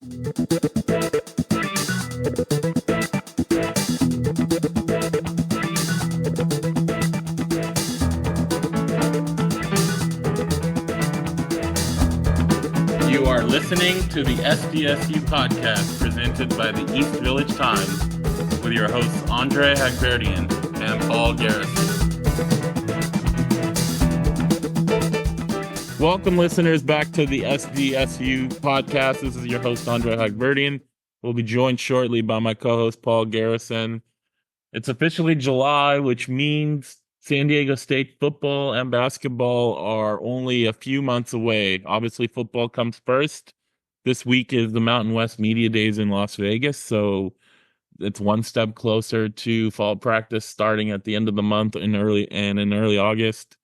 You are listening to the SDSU podcast presented by the East Village Times with your hosts Andre Hagberdian and Paul Garrison. Welcome, listeners, back to the SDSU podcast. This is your host Andre Hagberdian. We'll be joined shortly by my co-host Paul Garrison. It's officially July, which means San Diego State football and basketball are only a few months away. Obviously, football comes first. This week is the Mountain West Media Days in Las Vegas, so it's one step closer to fall practice starting at the end of the month in early August,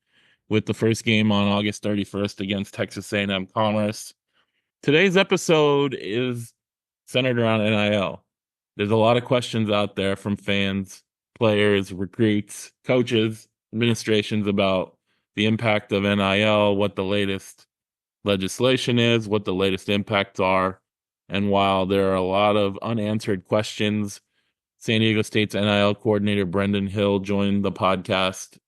with the first game on August 31st against Texas A&M Commerce. Today's episode is centered around NIL. There's a lot of questions out there from fans, players, recruits, coaches, administrations about the impact of NIL, what the latest legislation is, what the latest impacts are. And while there are a lot of unanswered questions, San Diego State's NIL coordinator Brenden Hill joined the podcast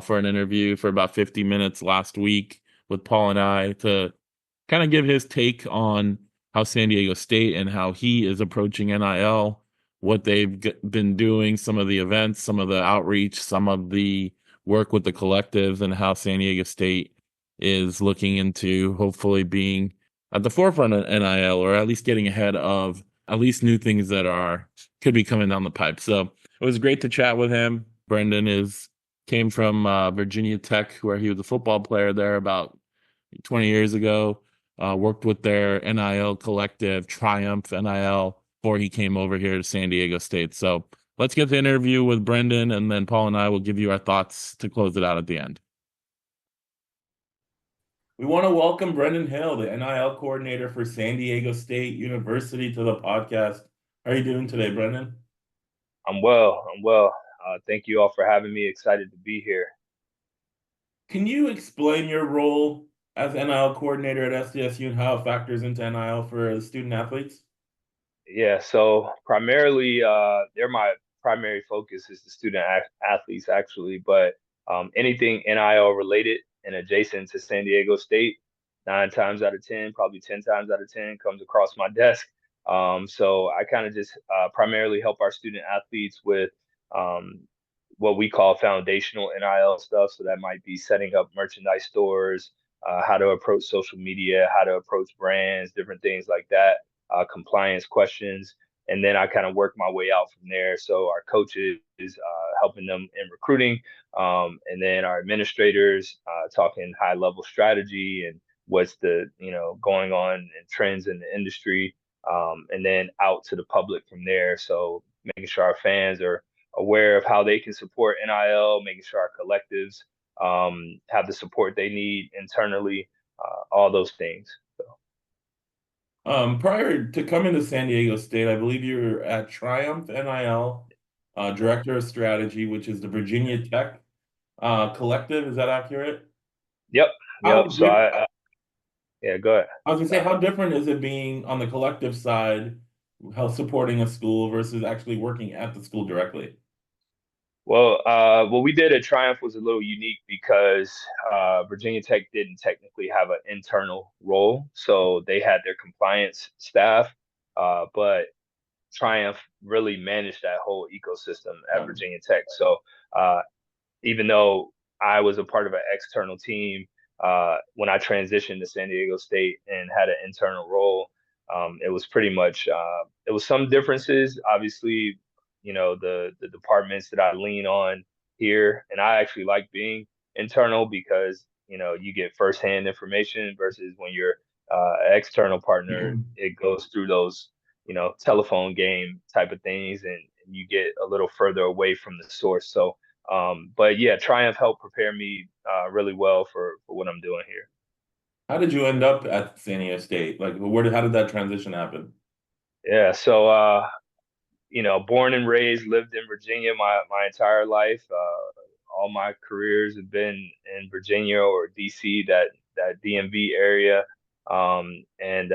for an interview for about 50 minutes last week with Paul and I to kind of give his take on how San Diego State and how he is approaching NIL, what they've been doing, some of the events, some of the outreach, some of the work with the collectives, and how San Diego State is looking into hopefully being at the forefront of NIL, or at least getting ahead of at least new things that could be coming down the pipe. So it was great to chat with him. Brenden came from Virginia Tech, where he was a football player there about 20 years ago. Worked with their NIL collective, Triumph NIL, before he came over here to San Diego State. So let's get the interview with Brenden, and then Paul and I will give you our thoughts to close it out at the end. We want to welcome Brenden Hill, the NIL coordinator for San Diego State University, to the podcast. How are you doing today, Brenden? I'm well. Thank you all for having me. Excited to be here. Can you explain your role as NIL coordinator at SDSU and how it factors into NIL for the student athletes? Yeah, so primarily, my primary focus is the student athletes, actually, but anything NIL related and adjacent to San Diego State, 9 times out of 10, probably 10 times out of 10, comes across my desk. So I kind of just primarily help our student athletes with um, what we call foundational NIL stuff. So that might be setting up merchandise stores, how to approach social media, how to approach brands, different things like that, compliance questions. And then I kind of work my way out from there. So our coaches helping them in recruiting, and then our administrators talking high level strategy and what's going on and trends in the industry, and then out to the public from there. So making sure our fans are aware of how they can support NIL, making sure our collectives have the support they need internally, all those things. So. Prior to coming to San Diego State, I believe you were at Triumph NIL, Director of Strategy, which is the Virginia Tech collective. Is that accurate? Yep. How So yeah, go ahead. I was gonna say, how different is it being on the collective side, how supporting a school versus actually working at the school directly? Well, what we did at Triumph was a little unique because Virginia Tech didn't technically have an internal role. So they had their compliance staff, but Triumph really managed that whole ecosystem at Virginia Tech. So uh, even though I was a part of an external team, when I transitioned to San Diego State and had an internal role, it was pretty much it was some differences. Obviously, the departments that I lean on here, and I actually like being internal because you get firsthand information versus when you're external partner, it goes through those telephone game type of things, and you get a little further away from the source. So but yeah, Triumph helped prepare me really well for what I'm doing here. How did you end up at San Diego State? Like, how did that transition happen? Yeah, so born and raised, lived in Virginia my entire life. All my careers have been in Virginia or DC, that DMV area, and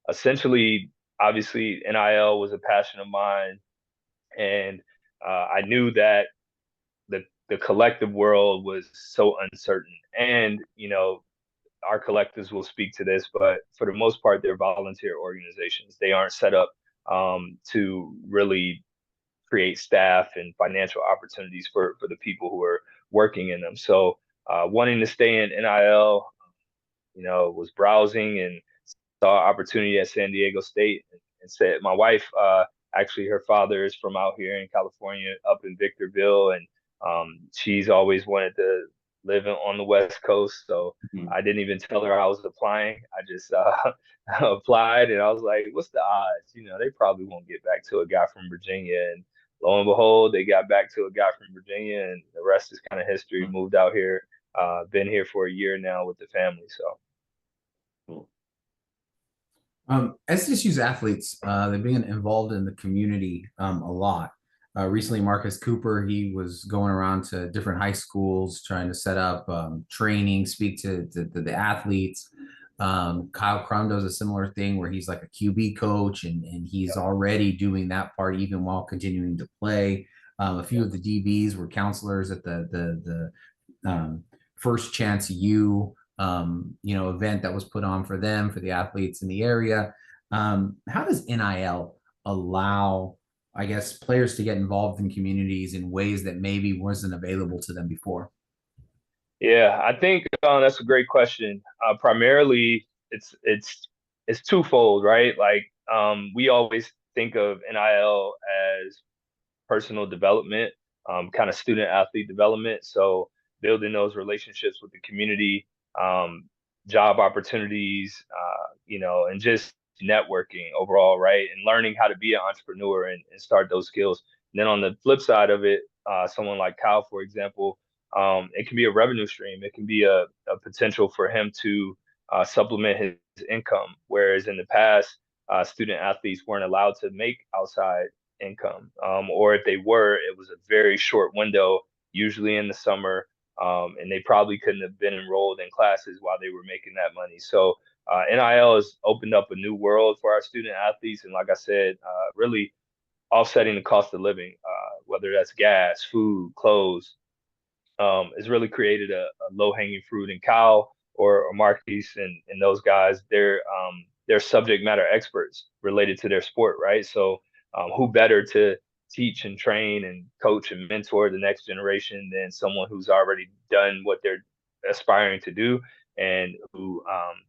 essentially obviously NIL was a passion of mine, and I knew that the collective world was so uncertain. And our collectives will speak to this, but for the most part, they're volunteer organizations. They aren't set up to really create staff and financial opportunities for the people who are working in them. So wanting to stay in NIL, was browsing and saw opportunity at San Diego State and said, my wife, actually, her father is from out here in California, up in Victorville, and she's always wanted to live on the West Coast. So Mhm. I didn't even tell her I was applying. I just applied, and I was like, "What's the odds? They probably won't get back to a guy from Virginia." And lo and behold, they got back to a guy from Virginia, and the rest is kind of history. Moved out here, been here for a year now with the family. So. Cool. SDSU's athletes, they've been involved in the community a lot. Recently, Marcus Cooper, he was going around to different high schools trying to set up training, speak to the athletes. Kyle Crum does a similar thing where he's like a QB coach, and he's already doing that part even while continuing to play. A few of the DBs were counselors at the First Chance U event that was put on for them, for the athletes in the area. How does NIL allow, I guess, players to get involved in communities in ways that maybe wasn't available to them before? Yeah, I think that's a great question. Primarily, it's twofold, right? Like, we always think of NIL as personal development, kind of student athlete development. So building those relationships with the community, um, job opportunities, and just networking overall, right? And learning how to be an entrepreneur and start those skills. And then on the flip side of it, someone like Kyle, for example, it can be a revenue stream. It can be a potential for him to supplement his income. Whereas in the past, student athletes weren't allowed to make outside income. Or if they were, it was a very short window, usually in the summer, and they probably couldn't have been enrolled in classes while they were making that money. So NIL has opened up a new world for our student athletes, and like I said, really offsetting the cost of living, whether that's gas, food, clothes, has really created a low hanging fruit. And Kyle or Marquise and those guys, they're subject matter experts related to their sport, right? So who better to teach and train and coach and mentor the next generation than someone who's already done what they're aspiring to do and who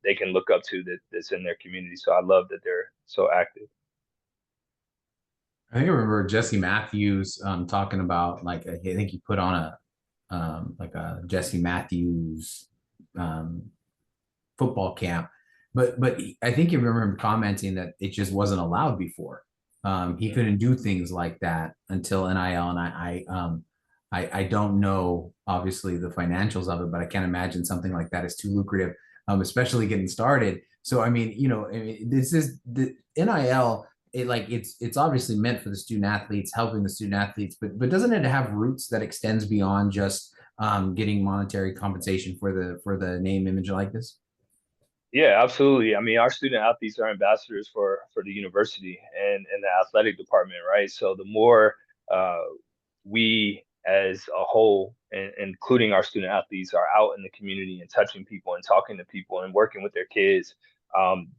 they can look up to that's in their community. So I love that they're so active. I think I remember Jesse Matthews talking about, like, I think he put on like a Jesse Matthews um, football camp, but I think you remember him commenting that it just wasn't allowed before. He couldn't do things like that until NIL, and I don't know obviously the financials of it, but I can't imagine something like that is too lucrative, especially getting started. So I mean, this is the NIL. It's obviously meant for the student athletes, helping the student athletes, but doesn't it have roots that extends beyond just getting monetary compensation for the name, image, and likeness? Yeah, absolutely. I mean, our student athletes are ambassadors for the university and the athletic department, right? So the more uh, we as a whole, including our student athletes, are out in the community and touching people and talking to people and working with their kids,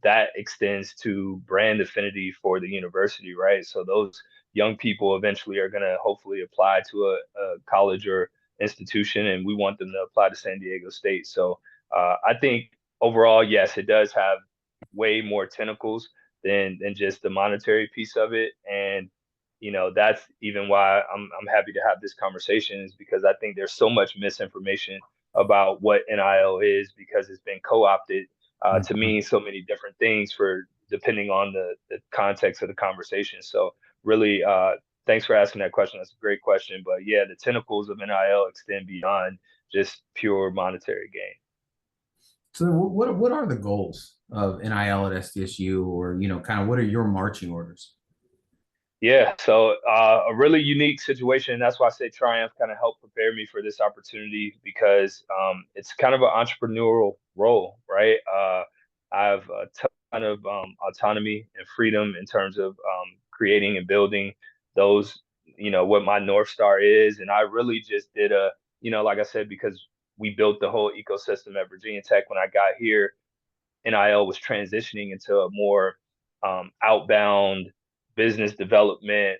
that extends to brand affinity for the university, right? So those young people eventually are going to hopefully apply to a college or institution, and we want them to apply to San Diego State. So I think overall, yes, it does have way more tentacles than just the monetary piece of it. And that's even why I'm happy to have this conversation, is because I think there's so much misinformation about what NIL is, because it's been co-opted to mean so many different things for depending on the context of the conversation. So really, thanks for asking that question. That's a great question. But yeah, the tentacles of NIL extend beyond just pure monetary gain. So what are the goals of NIL at SDSU, or kind of what are your marching orders? Yeah, so a really unique situation. That's why I say Triumph kind of helped prepare me for this opportunity, because it's kind of an entrepreneurial role, right? I have a ton of autonomy and freedom in terms of creating and building those, what my North Star is. And I really just did like I said, because we built the whole ecosystem at Virginia Tech when I got here. NIL was transitioning into a more outbound business development,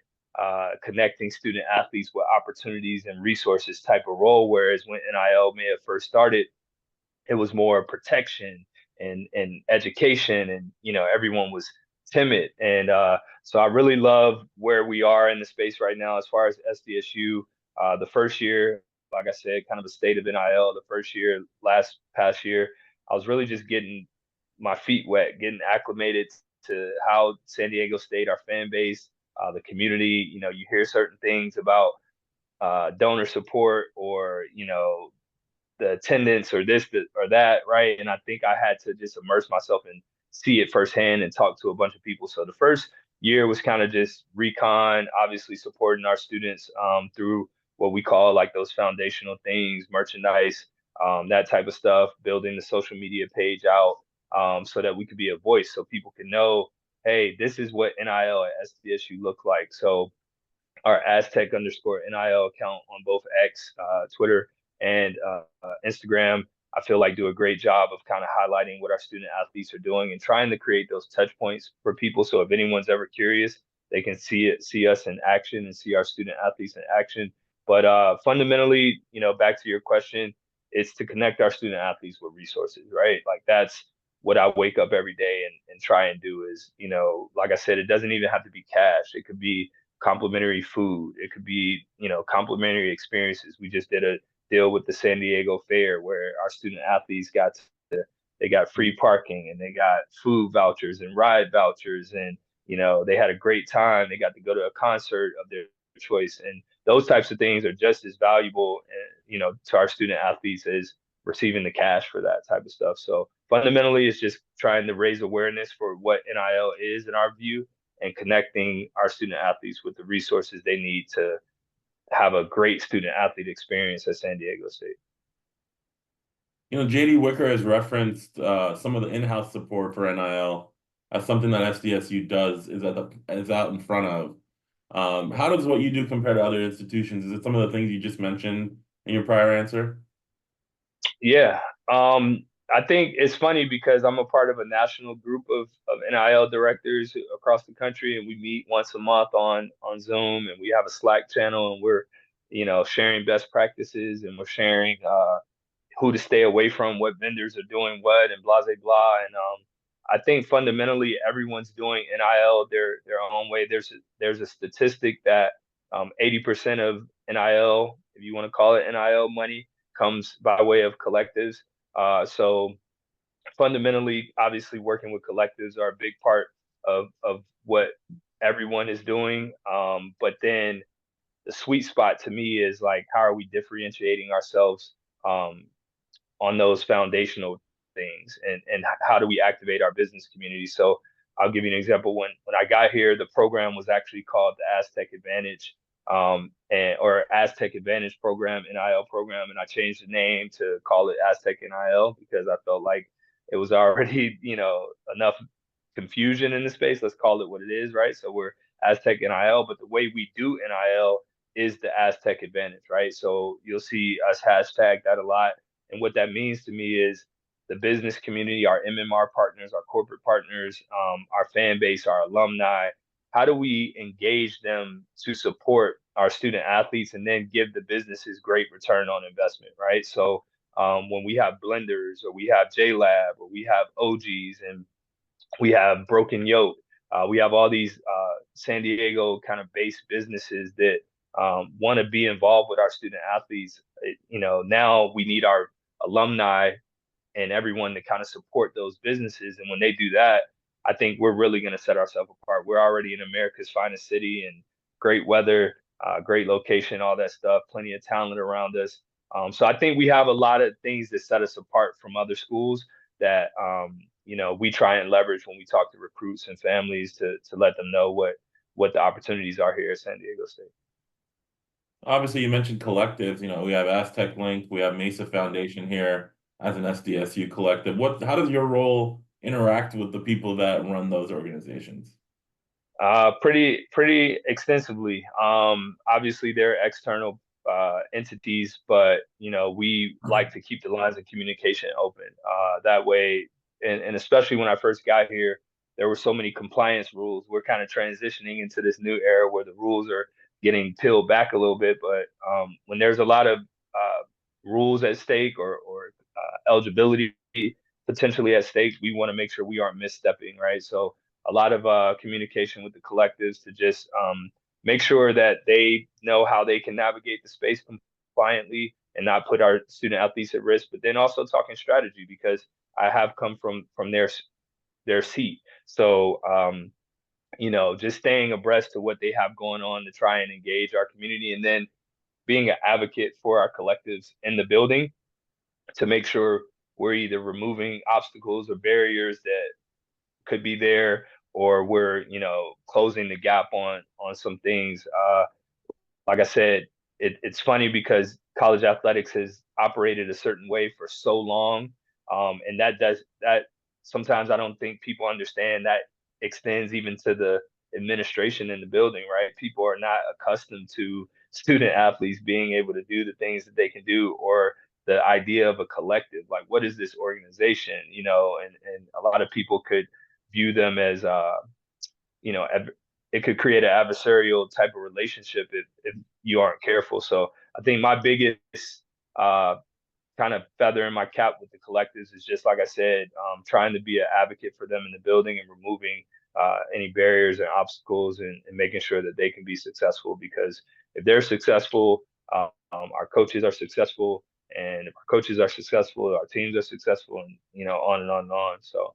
connecting student athletes with opportunities and resources type of role. Whereas when NIL may have first started, it was more protection and education, and everyone was timid. And so I really love where we are in the space right now as far as SDSU. The first year, like I said, kind of a state of NIL. The first year, past year, I was really just getting my feet wet, getting acclimated to how San Diego State, our fan base, the community, you hear certain things about donor support, or the attendance, or this or that, right? And I think I had to just immerse myself and see it firsthand and talk to a bunch of people. So the first year was kind of just recon, obviously supporting our students through what we call like those foundational things, merchandise, that type of stuff, building the social media page out, so that we could be a voice, so people can know, hey, this is what NIL at SDSU look like. So our Aztec underscore NIL account on both X, Twitter, and Instagram, I feel like do a great job of kind of highlighting what our student athletes are doing and trying to create those touch points for people. So if anyone's ever curious, they can see us in action and see our student athletes in action. But fundamentally, back to your question, it's to connect our student athletes with resources, right? Like that's what I wake up every day and try and do is, like I said, it doesn't even have to be cash. It could be complimentary food. It could be, complimentary experiences. We just did a deal with the San Diego Fair where our student athletes they got free parking, and they got food vouchers and ride vouchers, and they had a great time. They got to go to a concert of their choice, and those types of things are just as valuable, to our student athletes as receiving the cash for that type of stuff. So fundamentally, it's just trying to raise awareness for what NIL is in our view, and connecting our student athletes with the resources they need to have a great student athlete experience at San Diego State. JD Wicker has referenced some of the in-house support for NIL as something that SDSU does is out in front of. How does what you do compare to other institutions? Is it some of the things you just mentioned in your prior answer? Yeah. I think it's funny because I'm a part of a national group of NIL directors across the country, and we meet once a month on Zoom, and we have a Slack channel, and we're, sharing best practices, and we're sharing who to stay away from, what vendors are doing what, and blah, blah, blah. And I think fundamentally everyone's doing NIL their own way. There's a statistic that 80% of NIL, if you want to call it NIL money, comes by way of collectives. So fundamentally, obviously, working with collectives are a big part of what everyone is doing. But then the sweet spot to me is like, how are we differentiating ourselves on those foundational things, and how do we activate our business community? So I'll give you an example. When I got here, the program was actually called the Aztec Advantage, or Aztec Advantage program, NIL program, and I changed the name to call it Aztec NIL because I felt like it was already enough confusion in the space. Let's call it what it is, right? So we're Aztec NIL, but the way we do NIL is the Aztec Advantage, right? So you'll see us hashtag that a lot. And what that means to me is the business community, our MMR partners, our corporate partners, our fan base, our alumni. How do we engage them to support our student athletes and then give the businesses great return on investment, right? So when we have blenders, or we have JLab, or we have OGs, and we have Broken Yoke, we have all these San Diego kind of based businesses that want to be involved with our student athletes. Now we need our alumni and everyone to kind of support those businesses. And when they do that, I think we're really going to set ourselves apart. We're already in America's finest city, and great weather, great location, all that stuff, plenty of talent around us. So I think we have a lot of things that set us apart from other schools that, we try and leverage when we talk to recruits and families to let them know what the opportunities are here at San Diego State. Obviously, you mentioned collectives. We have Aztec Link, we have Mesa Foundation here as an SDSU collective. How does your role interact with the people that run those organizations? Pretty extensively. Obviously they're external entities, but we Okay. like to keep the lines of communication open. That way, and especially when I first got here, there were so many compliance rules. We're kind of transitioning into this new era where the rules are getting peeled back a little bit. But when there's a lot of rules at stake or eligibility potentially at stake, we want to make sure we aren't misstepping, right? So a lot of communication with the collectives to just make sure that they know how they can navigate the space compliantly and not put our student athletes at risk. But then also talking strategy, because I have come from their seat. So just staying abreast to what they have going on to try and engage our community, and then being an advocate for our collectives in the building to make sure we're either removing obstacles or barriers that could be there, or we're closing the gap on some things. Like I said, it's funny because college athletics has operated a certain way for so long, and that sometimes I don't think people understand that extends even to the administration in the building, right? People are not accustomed to student athletes being able to do the things that they can do, or the idea of a collective. Like, what is this organization? And a lot of people could view them as you know, it could create an adversarial type of relationship if you aren't careful. So I think my biggest uh, kind of feather in my cap with the collectives is just like I said, trying to be an advocate for them in the building and removing any barriers and obstacles, and making sure that they can be successful. Because if they're successful, our coaches are successful, and if our coaches are successful, our teams are successful, and on and on and on. So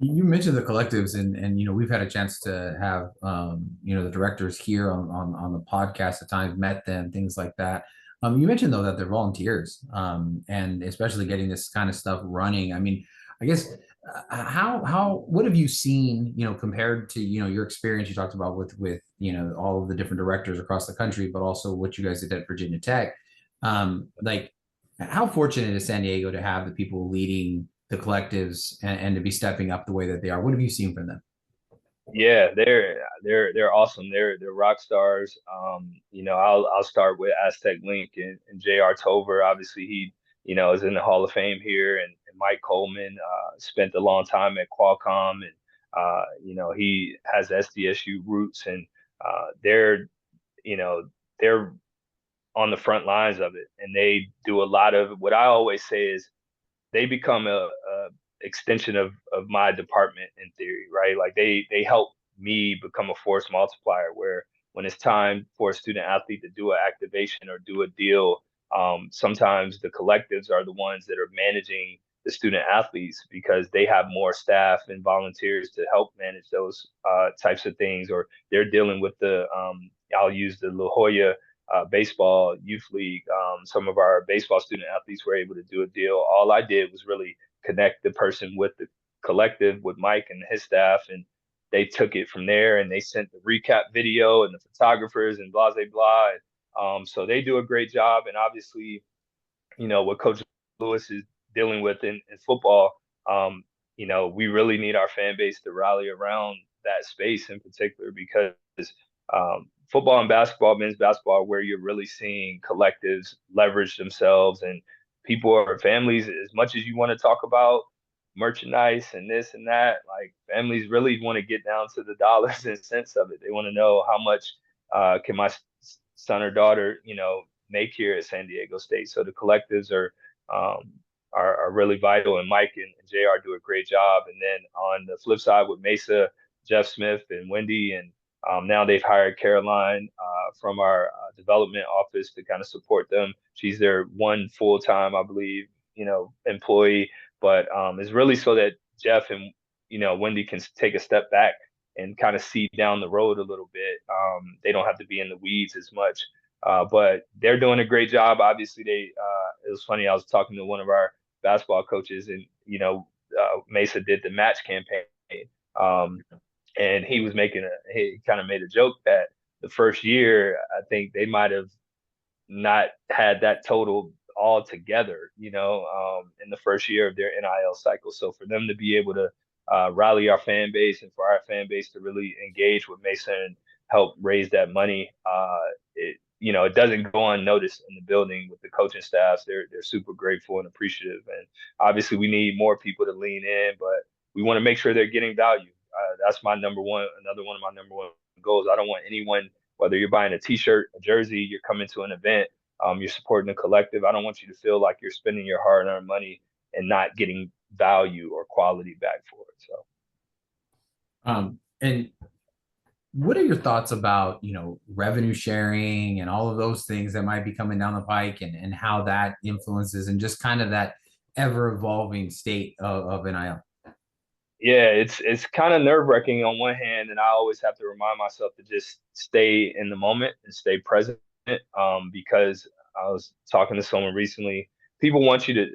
You mentioned the collectives, and we've had a chance to have the directors here on the podcast at times, met them, things like that. You mentioned though that they're volunteers, and especially getting this kind of stuff running. I mean, I guess how what have you seen, compared to your experience you talked about with all of the different directors across the country, but also what you guys did at Virginia Tech. Like, how fortunate is San Diego to have the people leading the collectives and to be stepping up the way that they are? What have you seen from them? yeah, they're awesome. They're rock stars. I'll start with Aztec Link and J.R. Tover. Obviously, he is in the Hall of Fame here, and Mike Coleman spent a long time at Qualcomm, and he has SDSU roots, and they're you know they're on the front lines of it, and they do a lot of what I always say is they become a extension of my department in theory, right? Like they help me become a force multiplier, where when it's time for a student athlete to do an activation or do a deal, sometimes the collectives are the ones that are managing the student athletes because they have more staff and volunteers to help manage those types of things, or they're dealing with I'll use the La Jolla baseball youth league. Some of our baseball student athletes were able to do a deal. All I did was really connect the person with the collective, with Mike and his staff, and they took it from there, and they sent the recap video and the photographers and blah blah blah. So they do a great job, and obviously, what Coach Lewis is dealing with in football, we really need our fan base to rally around that space in particular, because football and basketball, men's basketball, where you're really seeing collectives leverage themselves, and people are families. As much as you want to talk about merchandise and this and that, like, families really want to get down to the dollars and cents of it. They want to know how much can my son or daughter, make here at San Diego State. So the collectives um, are really vital, and Mike and JR do a great job. And then on the flip side with Mesa, Jeff Smith and Wendy, and now they've hired Caroline from our development office to kind of support them. She's their one full-time, I believe, employee, but it's really so that Jeff and Wendy can take a step back and kind of see down the road a little bit. They don't have to be in the weeds as much, but they're doing a great job. Obviously, it was funny. I was talking to one of our basketball coaches, and Mesa did the match campaign. Um, and he kind of made a joke that the first year, I think they might have not had that total all together, in the first year of their NIL cycle. So for them to be able to rally our fan base and for our fan base to really engage with Mason and help raise that money, it doesn't go unnoticed in the building with the coaching staffs. They're super grateful and appreciative. And obviously we need more people to lean in, but we want to make sure they're getting value. That's my number one, another one of my number one goals. I don't want anyone, whether you're buying a t-shirt, a jersey, you're coming to an event, you're supporting a collective. I don't want you to feel like you're spending your hard-earned money and not getting value or quality back for it. So, and what are your thoughts about, revenue sharing and all of those things that might be coming down the pike and how that influences and just kind of that ever evolving state of NIL? Yeah, it's kind of nerve-wracking on one hand, and I always have to remind myself to just stay in the moment and stay present. Because I was talking to someone recently, people want you to,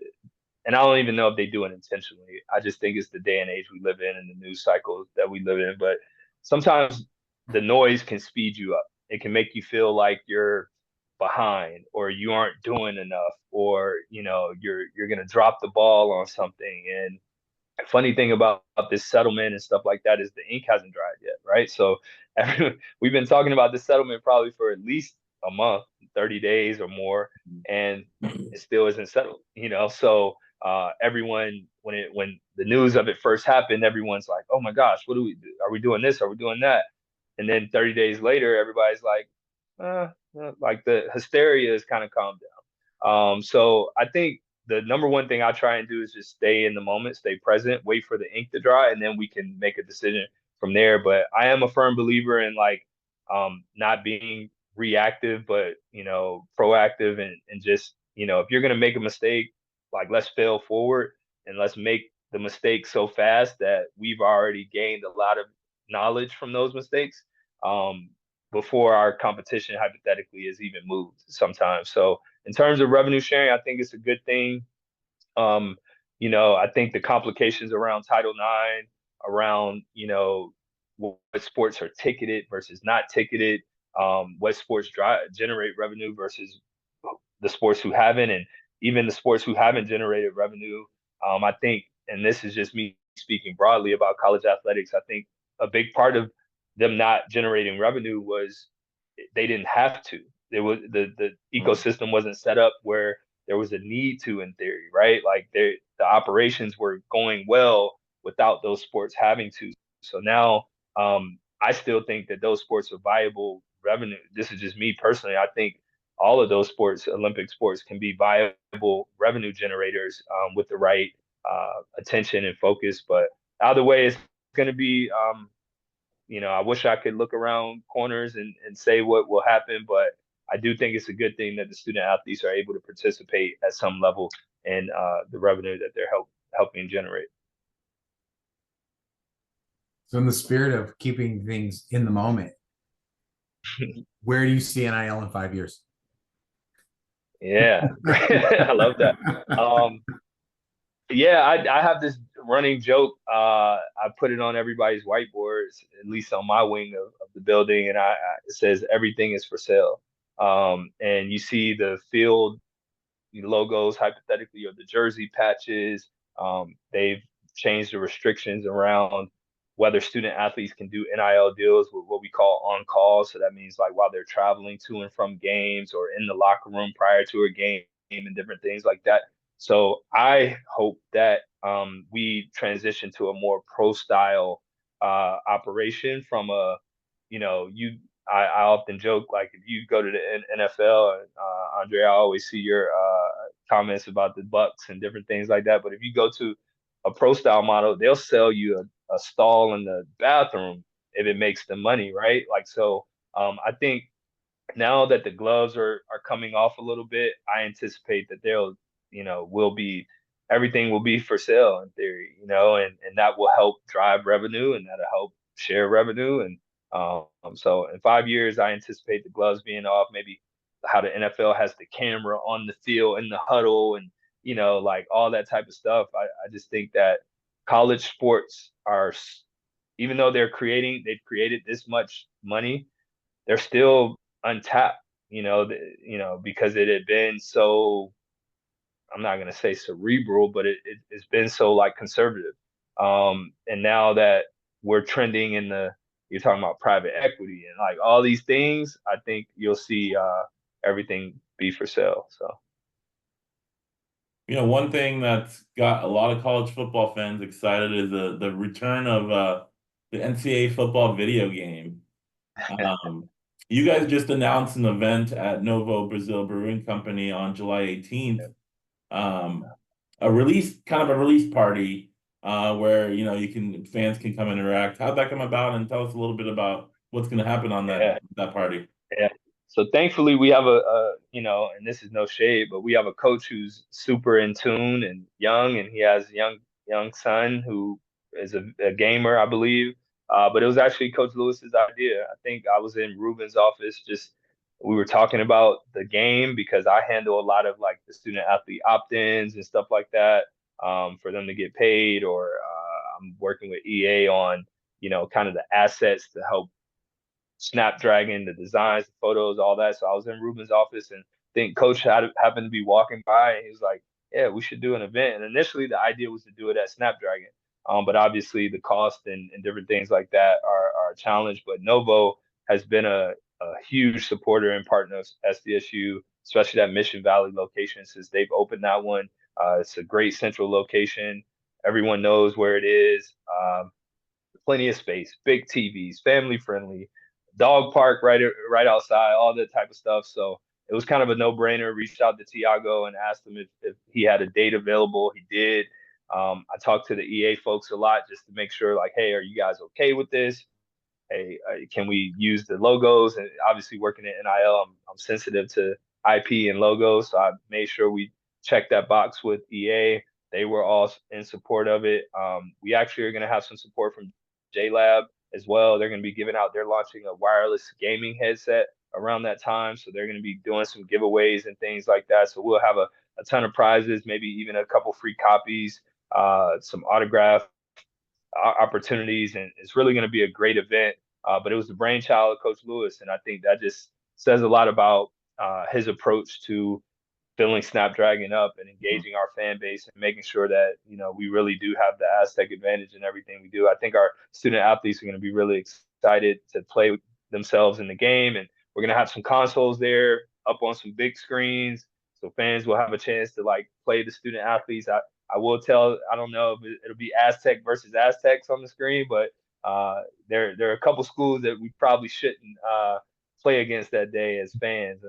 and I don't even know if they do it intentionally. I just think it's the day and age we live in and the news cycle that we live in. But sometimes the noise can speed you up. It can make you feel like you're behind or you aren't doing enough, or you're gonna drop the ball on something. And funny thing about this settlement and stuff like that is the ink hasn't dried yet, right? So we've been talking about this settlement probably for at least a month, 30 days or more, and it still isn't settled. So everyone, when the news of it first happened, everyone's like, "Oh my gosh, what do we do? Are we doing this? Are we doing that?" And then 30 days later, everybody's like the hysteria is kind of calmed down. So I think the number one thing I try and do is just stay in the moment, stay present, wait for the ink to dry, and then we can make a decision from there. But I am a firm believer in not being reactive, but proactive, and just if you're gonna make a mistake, like let's fail forward and let's make the mistake so fast that we've already gained a lot of knowledge from those mistakes before our competition hypothetically is even moved sometimes. So in terms of revenue sharing, I think it's a good thing. I think the complications around Title IX, around, what sports are ticketed versus not ticketed, what sports generate revenue versus the sports who haven't, and even the sports who haven't generated revenue. I think, and this is just me speaking broadly about college athletics, I think a big part of them not generating revenue was they didn't have to. There was the ecosystem wasn't set up where there was a need to, in theory, right? Like the operations were going well without those sports having to. So now, I still think that those sports are viable revenue. This is just me personally. I think all of those sports, Olympic sports, can be viable revenue generators with the right attention and focus. But either way, it's going to be I wish I could look around corners and say what will happen, but I do think it's a good thing that the student athletes are able to participate at some level in the revenue that they're helping generate. So in the spirit of keeping things in the moment, where do you see NIL in 5 years? Yeah, I love that. Yeah, I have this running joke. I put it on everybody's whiteboards, at least on my wing of the building, and it says everything is for sale. And you see the field logos, hypothetically, or the jersey patches. They've changed the restrictions around whether student athletes can do NIL deals with what we call on call. So that means like while they're traveling to and from games or in the locker room prior to a game and different things like that. So I hope that we transition to a more pro style operation from I often joke, like if you go to the NFL, Andre, I always see your comments about the Bucks and different things like that. But if you go to a pro style model, they'll sell you a stall in the bathroom if it makes them money, right? Like so, I think now that the gloves are coming off a little bit, I anticipate that will be everything will be for sale in theory, and that will help drive revenue and that'll help share revenue. And so in 5 years, I anticipate the gloves being off, maybe how the NFL has the camera on the field in the huddle and, like all that type of stuff. I just think that college sports are, even though they've created this much money, they're still untapped, because it had been so I'm not gonna say cerebral, but it's been so like conservative. And now that we're trending in you're talking about private equity and like all these things, I think you'll see everything be for sale. So One thing that's got a lot of college football fans excited is the return of the NCAA football video game. Um, you guys just announced an event at Novo Brazil Brewing Company on July 18th. Um, kind of a release party where fans can come interact. How'd that come about? And tell us a little bit about what's going to happen on yeah, that party. yeah. So thankfully we have and this is no shade, but we have a coach who's super in tune and young, and he has a young son who is a gamer, I believe. But it was actually Coach Lewis's idea. I think I was in Ruben's office, just we were talking about the game because I handle a lot of like the student athlete opt-ins and stuff like that, for them to get paid, or I'm working with EA on, kind of the assets to help Snapdragon, the designs, the photos, all that. So I was in Ruben's office, and I think Coach happened to be walking by, and he was like, "Yeah, we should do an event." And initially, the idea was to do it at Snapdragon, but obviously the cost and different things like that are a challenge. But Novo has been a huge supporter and partner of SDSU, especially that Mission Valley location since they've opened that one. It's a great central location. Everyone knows where it is. Plenty of space, big TVs, family friendly, dog park right outside, all that type of stuff. So it was kind of a no brainer. Reached out to Tiago and asked him if he had a date available. He did. I talked to the EA folks a lot just to make sure, like, hey, are you guys okay with this? Hey, can we use the logos? And obviously, working at NIL, I'm sensitive to IP and logos, so I made sure we checked that box with EA. They were all in support of it. We actually are going to have some support from JLab as well. They're going to be giving out. They're launching a wireless gaming headset around that time, so they're going to be doing some giveaways and things like that. So we'll have a ton of prizes, maybe even a couple free copies, some autograph opportunities, and it's really going to be a great event. But it was the brainchild of Coach Lewis, and I think that just says a lot about his approach to filling Snapdragon up and engaging our fan base and making sure that we really do have the Aztec advantage in everything we do. I think our student athletes are going to be really excited to play themselves in the game, and we're going to have some consoles there up on some big screens, so fans will have a chance to like play the student athletes. I will tell, I don't know if it'll be Aztec versus Aztecs on the screen, but there are a couple schools that we probably shouldn't play against that day as fans.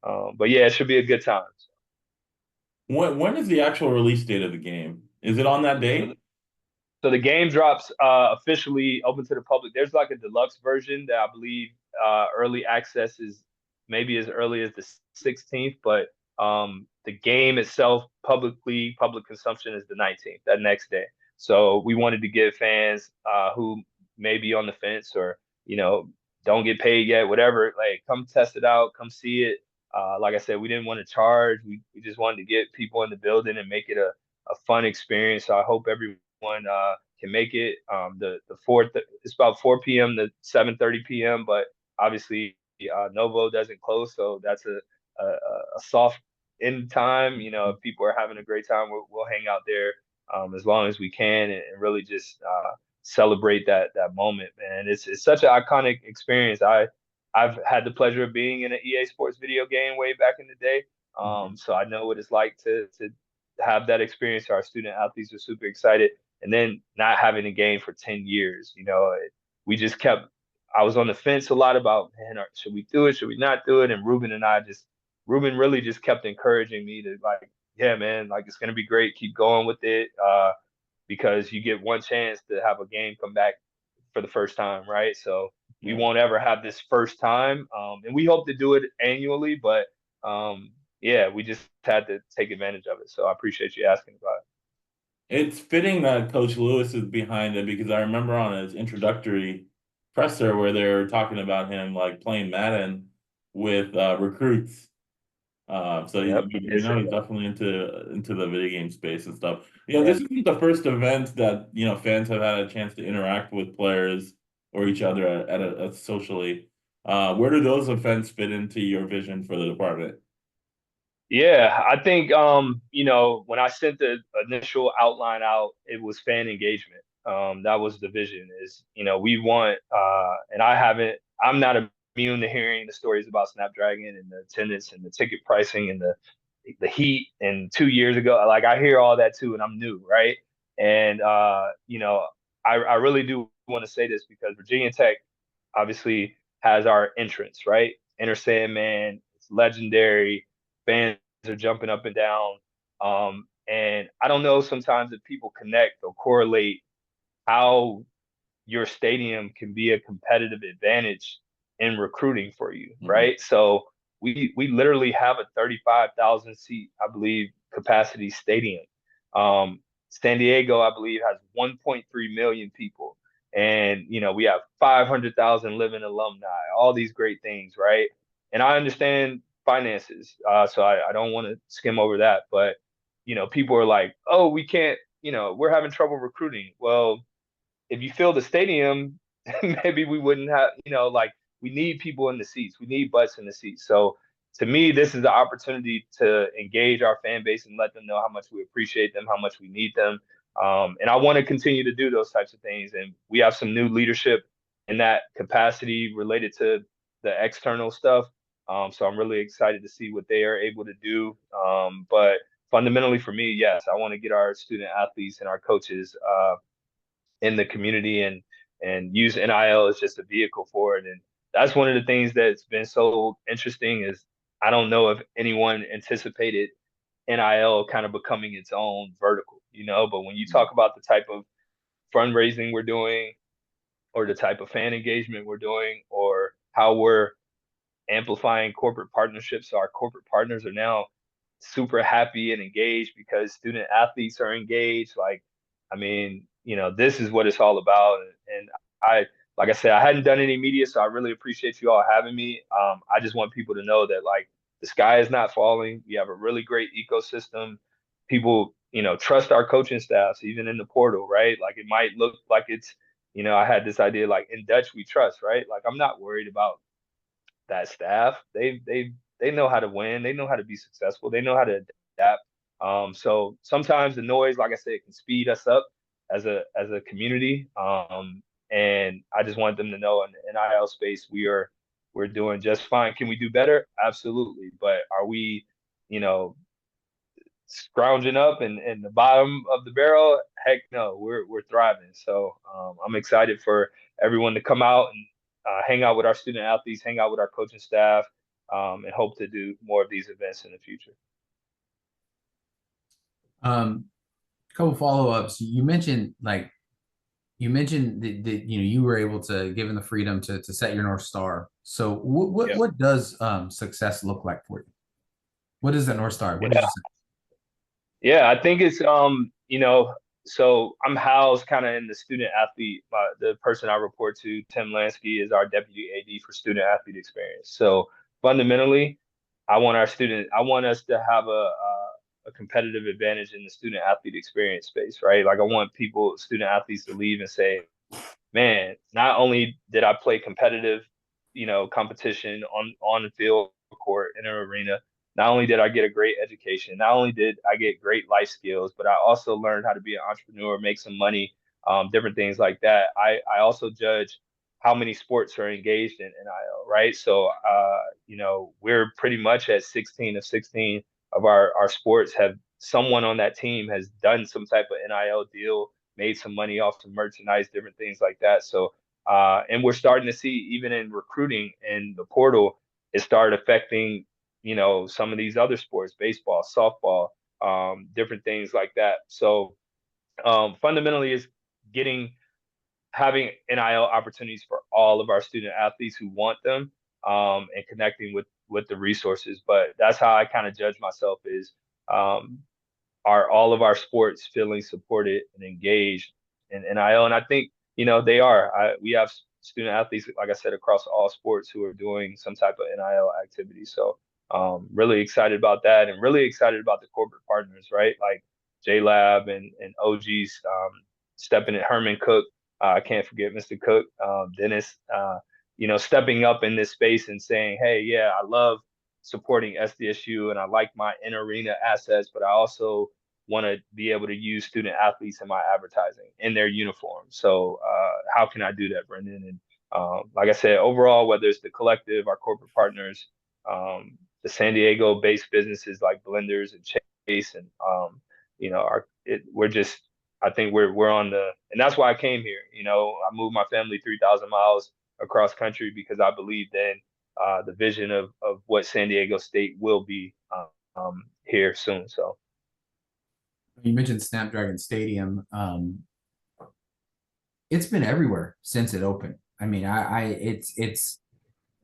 But yeah, it should be a good time. When is the actual release date of the game? Is it on that So, date? so the game drops officially open to the public. There's like a deluxe version that I believe early access is maybe as early as the 16th, but the game itself, public consumption is the 19th, that next day. So we wanted to give fans who may be on the fence or you know don't get paid yet, whatever, like come test it out, come see it. Like I said, we didn't want to charge. We just wanted to get people in the building and make it a fun experience. So I hope everyone can make it. The fourth, it's about 4 p.m. to 7:30 p.m. But obviously, Novo doesn't close, so that's a soft end time. If people are having a great time, we'll hang out there as long as we can and really just celebrate that moment. Man, it's such an iconic experience. I've had the pleasure of being in an EA Sports video game way back in the day. Mhm. So I know what it's like to have that experience. Our student athletes are super excited, and then not having a game for 10 years. We just kept. I was on the fence a lot about, man, should we do it? Should we not do it? And Ruben really just kept encouraging me to like, yeah, man, like it's gonna be great. Keep going with it, because you get one chance to have a game come back for the first time, right? So we Yeah. won't ever have this first time, and we hope to do it annually, but yeah, we just had to take advantage of it. So I appreciate you asking about it. It's fitting that Coach Lewis is behind it because I remember on his introductory presser where they were talking about him like playing Madden with recruits. So Yep, he we did know say he's that. definitely into the video game space and stuff. Yeah. This isn't the first event that fans have had a chance to interact with players or each other at socially. Where do those events fit into your vision for the department? Yeah, I think when I sent the initial outline out, it was fan engagement. That was the vision is, we want and I'm not immune to hearing the stories about Snapdragon and the attendance and the ticket pricing and the heat and 2 years ago. Like I hear all that too, and I'm new, right? And I really do want to say this because Virginia Tech obviously has our entrance, right? Enter Sandman, it's legendary. Fans are jumping up and down. And I don't know sometimes if people connect or correlate how your stadium can be a competitive advantage in recruiting for you, right? So we literally have a 35,000 seat, I believe, capacity stadium. San Diego, I believe, has 1.3 million people, and we have 500,000 living alumni. All these great things, right? And I understand finances, so I don't want to skim over that, but people are like, oh, we can't, we're having trouble recruiting. Well, if you fill the stadium, maybe we wouldn't have, like we need people in the seats. We need butts in the seats. So to me, this is the opportunity to engage our fan base and let them know how much we appreciate them, how much we need them. And I want to continue to do those types of things. And we have some new leadership in that capacity related to the external stuff. So I'm really excited to see what they are able to do. But fundamentally for me, yes, I want to get our student athletes and our coaches in the community and use NIL as just a vehicle for it. And that's one of the things that's been so interesting is I don't know if anyone anticipated NIL kind of becoming its own vertical, but when you talk about the type of fundraising we're doing or the type of fan engagement we're doing or how we're amplifying corporate partnerships, so our corporate partners are now super happy and engaged because student athletes are engaged. Like, I mean, this is what it's all about. And I, like I said, I hadn't done any media, so I really appreciate you all having me. I just want people to know that like the sky is not falling. We have a really great ecosystem. People, trust our coaching staffs, even in the portal, right? Like it might look like it's, I had this idea like in Dutch we trust, right? Like I'm not worried about that staff. They know how to win. They know how to be successful. They know how to adapt. So sometimes the noise, like I said, can speed us up as a community. And I just want them to know in the NIL space we're doing just fine. Can we do better? Absolutely. But are we, you know, scrounging up and the bottom of the barrel? Heck no, we're thriving. So I'm excited for everyone to come out and hang out with our student athletes, hang out with our coaching staff, and hope to do more of these events in the future. Couple follow-ups. You mentioned that you were able to given the freedom to set your North Star. So what does success look like for you? What is the North Star? What did you say? Yeah, I think it's so I'm housed kind of in the student athlete. The person I report to, Tim Lansky, is our deputy AD for student athlete experience. So fundamentally, I want us to have a competitive advantage in the student athlete experience space, right? Like I want student athletes to leave and say, man, not only did I play competitive, competition on the field court in an arena, not only did I get a great education, not only did I get great life skills, but I also learned how to be an entrepreneur, make some money, different things like that. I also judge how many sports are engaged in NIL, right? So, we're pretty much at 16 of 16 of our sports have someone on that team has done some type of NIL deal, made some money off some merchandise, different things like that. So, and we're starting to see even in recruiting in the portal, it started affecting, some of these other sports, baseball, softball, different things like that. So, fundamentally, is getting having NIL opportunities for all of our student athletes who want them, and connecting with the resources. But that's how I kind of judge myself is um, are all of our sports feeling supported and engaged in NIL? And I think, they are. We have student athletes, like I said, across all sports who are doing some type of NIL activity. So really excited about that and really excited about the corporate partners, right? Like JLab and OG's stepping in, Herman Cook. I can't forget Mr. Cook, Dennis, stepping up in this space and saying, hey, yeah, I love supporting SDSU and I like my in-arena assets, but I also want to be able to use student athletes in my advertising in their uniform. So how can I do that, Brenden? And like I said, overall, whether it's the collective, our corporate partners, the San Diego-based businesses like Blenders and Chase, and we're just, I think we're on the, and that's why I came here. I moved my family 3,000 miles across country because I believed in the vision of what San Diego State will be here soon. So You mentioned Snapdragon Stadium. It's been everywhere since it opened. I mean, it's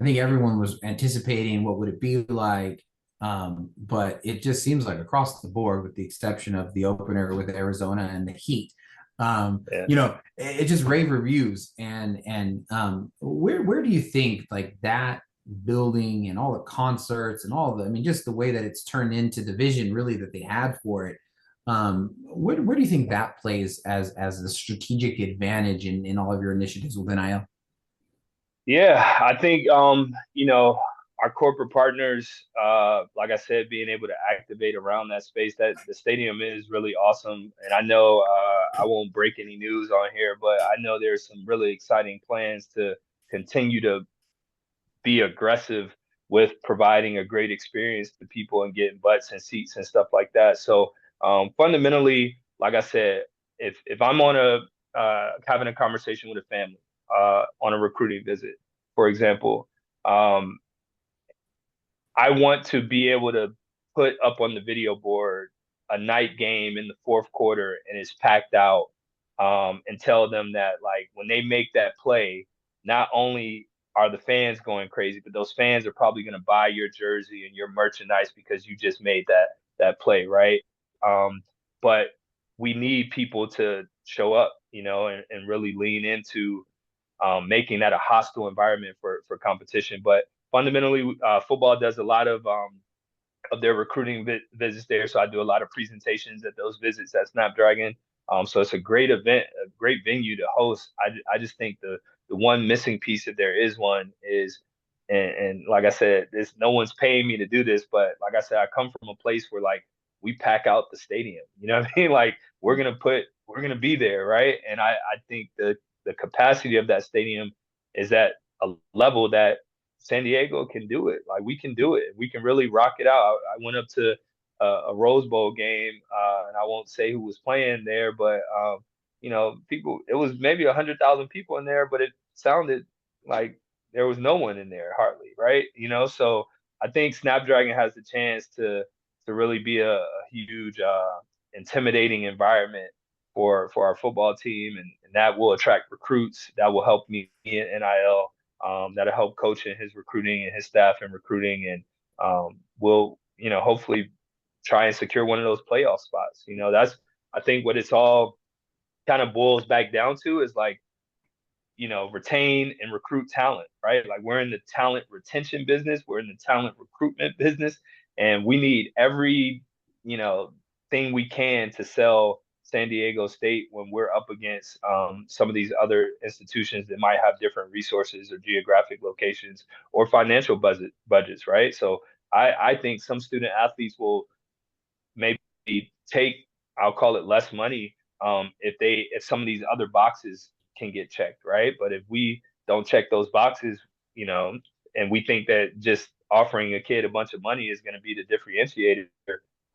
I think everyone was anticipating what would it be like, but it just seems like across the board, with the exception of the opener with Arizona and the Heat, yeah. It just rave reviews. And where do you think like that building and all the concerts and all the, I mean, just the way that it's turned into the vision really that they had for it, where do you think that plays as the strategic advantage in all of your initiatives with NIL? Yeah, I think our corporate partners, like I said, being able to activate around that space, that the stadium is really awesome. And I know I won't break any news on here, but I know there's some really exciting plans to continue to be aggressive with providing a great experience to people and getting butts and seats and stuff like that. So fundamentally, like I said, if I'm on having a conversation with a family on a recruiting visit, for example, I want to be able to put up on the video board a night game in the fourth quarter and it's packed out, and tell them that like when they make that play, not only are the fans going crazy, but those fans are probably going to buy your jersey and your merchandise because you just made that play, right? But we need people to show up, and really lean into making that a hostile environment for competition. But fundamentally, football does a lot of their recruiting visits there. So I do a lot of presentations at those visits at Snapdragon. So it's a great event, a great venue to host. I just think the one missing piece, if there is one, is, and like I said, this no one's paying me to do this, but like I said, I come from a place where like we pack out the stadium. You know what I mean? Like we're gonna be there, right? And I think the capacity of that stadium is at a level that San Diego can do it. Like we can do it. We can really rock it out. I went up to a Rose Bowl game, and I won't say who was playing there, but people. It was maybe 100,000 people in there, but it sounded like there was no one in there hardly, right? So I think Snapdragon has the chance to really be a huge, intimidating environment for our football team, and that will attract recruits. That will help me in NIL. That'll help coach in his recruiting and his staff in recruiting, and we'll hopefully try and secure one of those playoff spots. That's, I think, what it's all kind of boils back down to is like, retain and recruit talent, right? Like we're in the talent retention business, we're in the talent recruitment business, and we need every, thing we can to sell San Diego State when we're up against some of these other institutions that might have different resources or geographic locations or financial budgets, right? So I think some student athletes will maybe take, I'll call it, less money if some of these other boxes can get checked, right? But if we don't check those boxes, and we think that just offering a kid a bunch of money is going to be the differentiator,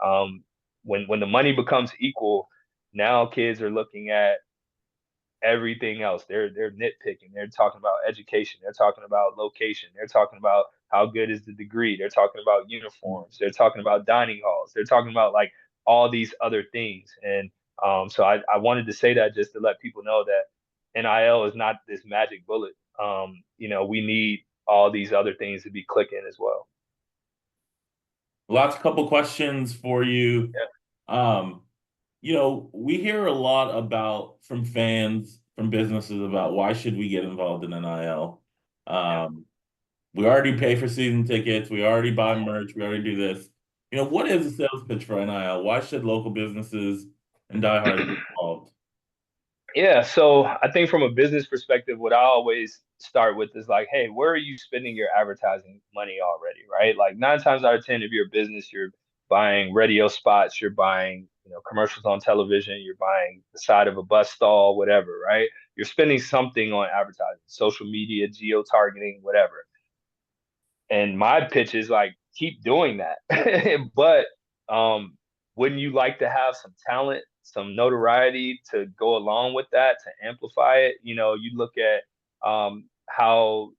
um, when the money becomes equal, now kids are looking at everything else. They're nitpicking. They're talking about education. They're talking about location. They're talking about how good is the degree. They're talking about uniforms. They're talking about dining halls. They're talking about like all these other things. And so I wanted to say that just to let people know that NIL is not this magic bullet. We need all these other things to be clicking as well. Last couple questions for you. Yeah. We hear a lot from fans, from businesses about why should we get involved in NIL? We already pay for season tickets. We already buy merch. We already do this. What is the sales pitch for NIL? Why should local businesses and diehards be involved? Yeah, so I think from a business perspective, what I always start with is like, hey, where are you spending your advertising money already, right? Like 9 times out of 10, if you're a business, you're buying radio spots, you're buying, commercials on television, you're buying the side of a bus stall, whatever, right? You're spending something on advertising, social media, geo-targeting, whatever. And my pitch is like, keep doing that. But um, wouldn't you like to have some talent, some notoriety to go along with that, to amplify it? You look at how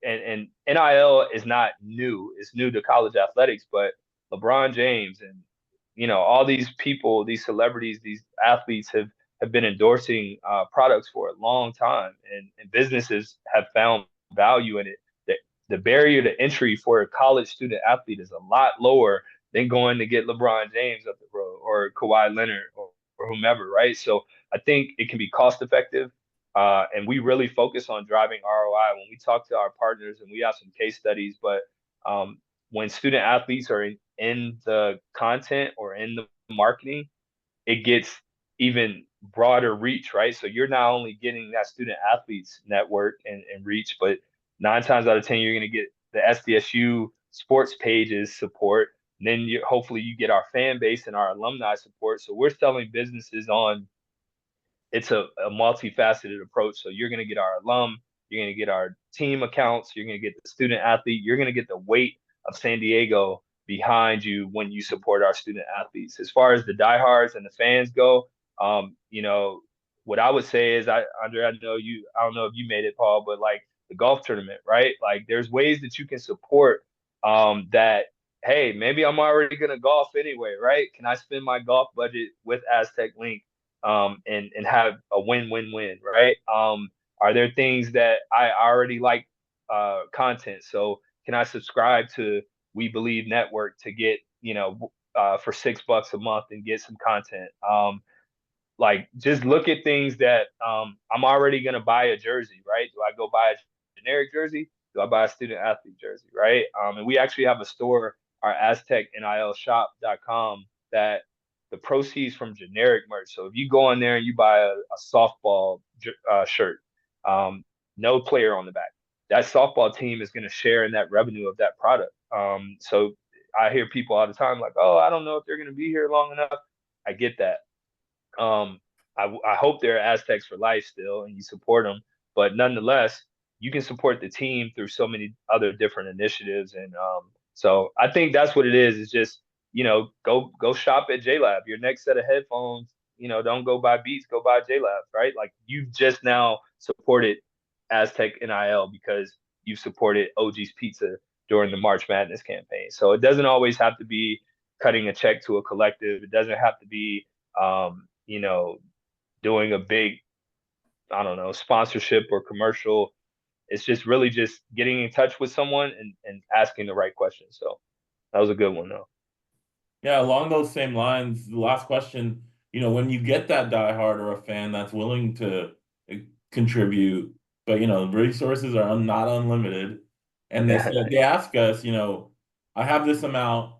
and NIL is not new. It's new to college athletics, but LeBron James and all these people, these celebrities, these athletes have been endorsing products for a long time, and businesses have found value in it. The barrier to entry for a college student athlete is a lot lower than going to get LeBron James up the road or Kawhi Leonard or whomever, right? So I think it can be cost effective. And we really focus on driving ROI when we talk to our partners, and we have some case studies. But when student athletes are in the content or in the marketing, it gets even broader reach, right? So you're not only getting that student athletes network and reach, but 9 times out of 10, you're going to get the SDSU sports pages support. And then hopefully you get our fan base and our alumni support. So we're selling businesses on it's a multifaceted approach. So you're going to get our alum, you're going to get our team accounts, you're going to get the student athlete, you're going to get the weight of San Diego behind you when you support our student athletes. As far as the diehards and the fans go, what I would say is, Andre, I don't know if you made it, Paul, but like the golf tournament, right? Like there's ways that you can support that. Hey, maybe I'm already gonna golf anyway, right? Can I spend my golf budget with Aztec Link and have a win-win-win, right? Are there things that I already like content? So can I subscribe to We Believe Network to get, for $6 a month and get some content? Like just look at things that I'm already gonna buy a jersey, right? Do I go buy a generic jersey? Do I buy a student athlete jersey, right? And we actually have a store, our AztecNILshop.com, that the proceeds from generic merch. So if you go in there and you buy a softball shirt, no player on the back, that softball team is going to share in that revenue of that product. So I hear people all the time like, oh, I don't know if they're going to be here long enough. I get that. Um, I hope they're Aztecs for life still, and you support them. But nonetheless, you can support the team through so many other different initiatives, and so I think that's what it is. It's just go shop at JLab. Your next set of headphones, don't go buy Beats, go buy JLab, right? Like you've just now supported Aztec NIL because you supported OG's Pizza during the March Madness campaign. So it doesn't always have to be cutting a check to a collective. It doesn't have to be doing a big, I don't know, sponsorship or commercial. It's just really just getting in touch with someone and asking the right questions. So that was a good one though. Yeah, along those same lines, the last question, when you get that diehard or a fan that's willing to uh, contribute, but resources are not unlimited, and they ask us, I have this amount,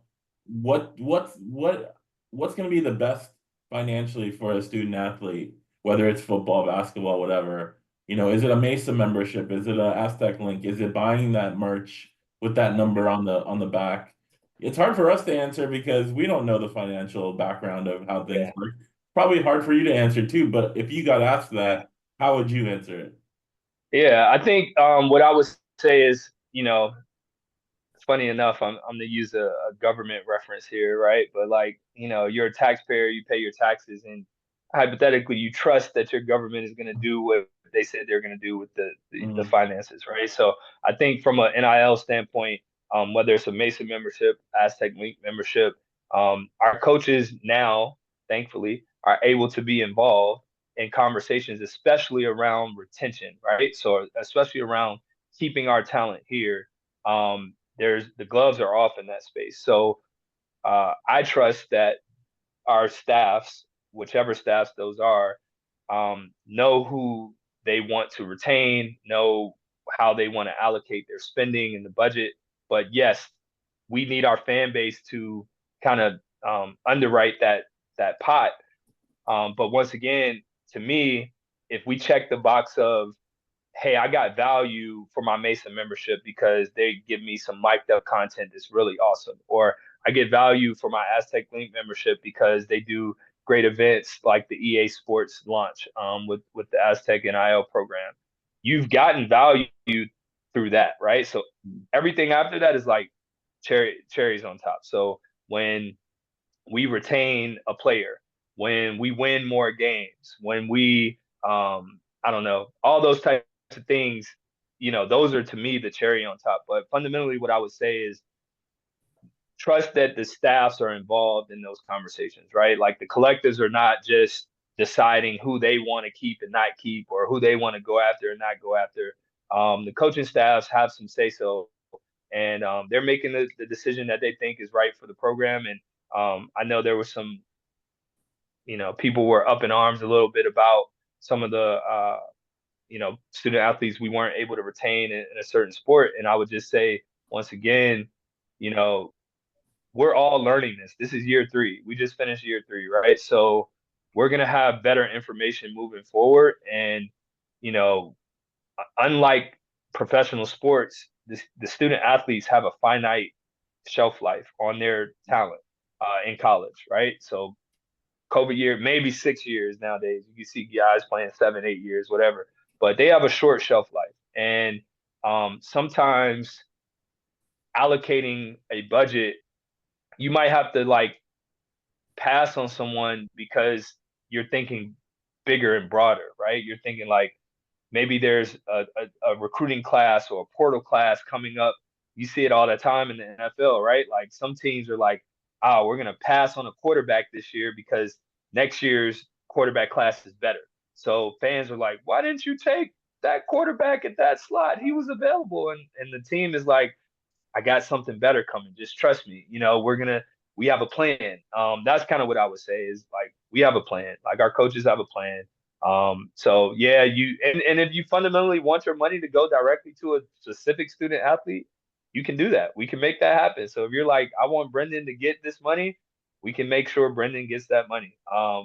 what's going to be the best financially for a student athlete, whether it's football, basketball, whatever. Is it a Mesa membership? Is it a Aztec Link? Is it buying that merch with that number on the back? It's hard for us to answer because we don't know the financial background of how things Yeah. work. Probably hard for you to answer too, but if you got asked that, how would you answer it? Yeah. I think what I would say is, funny enough, I'm to use a government reference here, right? But like, you're a taxpayer, you pay your taxes, and hypothetically, you trust that your government is going to do what they said they're going to do with the Mm, finances, right? So I think from an NIL standpoint, whether it's a Mason membership, Aztec Link membership, our coaches now, thankfully, are able to be involved in conversations, especially around retention, right? So especially around keeping our talent here. There's the gloves are off in that space. So I trust that our staffs, whichever staffs those are, know who they want to retain, know how they want to allocate their spending and the budget. But yes, we need our fan base to kind of underwrite that pot. But once again, to me, if we check the box of, hey, I got value for my Mason membership because they give me some mic'd up content that's really awesome. Or I get value for my Aztec Link membership because they do great events like the EA Sports launch with the Aztec NIL program. You've gotten value through that, right? So everything after that is like cherries on top. So when we retain a player, when we win more games, when we I don't know, all those types of things, those are to me the cherry on top. But fundamentally what I would say is trust that the staffs are involved in those conversations, right? Like the collectives are not just deciding who they want to keep and not keep, or who they want to go after and not go after. The coaching staffs have some say so, and they're making the decision that they think is right for the program. And I know there was some, people were up in arms a little bit about some of the, student athletes we weren't able to retain in a certain sport. And I would just say, once again, you know, we're all learning this. This is year 3. We just finished year 3, right? So we're going to have better information moving forward. And, you know, unlike professional sports, the student athletes have a finite shelf life on their talent in college, right? So COVID year, maybe 6 years nowadays. You can see guys playing 7, 8 years, whatever, but they have a short shelf life. And sometimes allocating a budget, you might have to like pass on someone because you're thinking bigger and broader, right? You're thinking like, maybe there's a recruiting class or a portal class coming up. You see it all the time in the NFL, right? Like some teams are like, oh, we're going to pass on a quarterback this year because next year's quarterback class is better. So fans are like, why didn't you take that quarterback at that slot? He was available. And the team is like, I got something better coming. Just trust me. We have a plan. That's kind of what I would say is like, we have a plan. Like our coaches have a plan. So yeah, and if you fundamentally want your money to go directly to a specific student athlete, you can do that. We can make that happen. So if you're like, I want Brenden to get this money, we can make sure Brenden gets that money.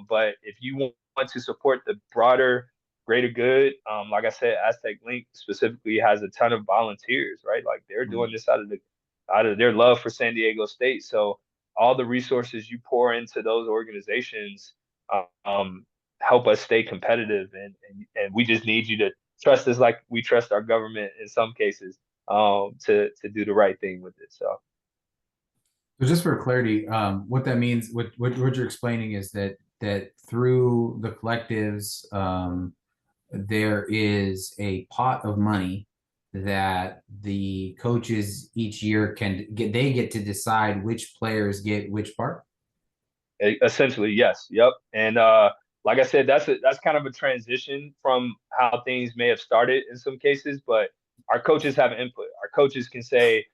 But if you want to support the broader greater good, like I said, Aztec Link specifically has a ton of volunteers, right? Like they're doing this out of their love for San Diego State. So all the resources you pour into those organizations, um, help us stay competitive, and we just need you to trust us like we trust our government in some cases, to do the right thing with it. So just for clarity, what that means, what you're explaining is that through the collectives, there is a pot of money that the coaches each year can get. They get to decide which players get which part. Essentially, yes, yep. And like I said, that's kind of a transition from how things may have started in some cases, but our coaches have input. Our coaches can say,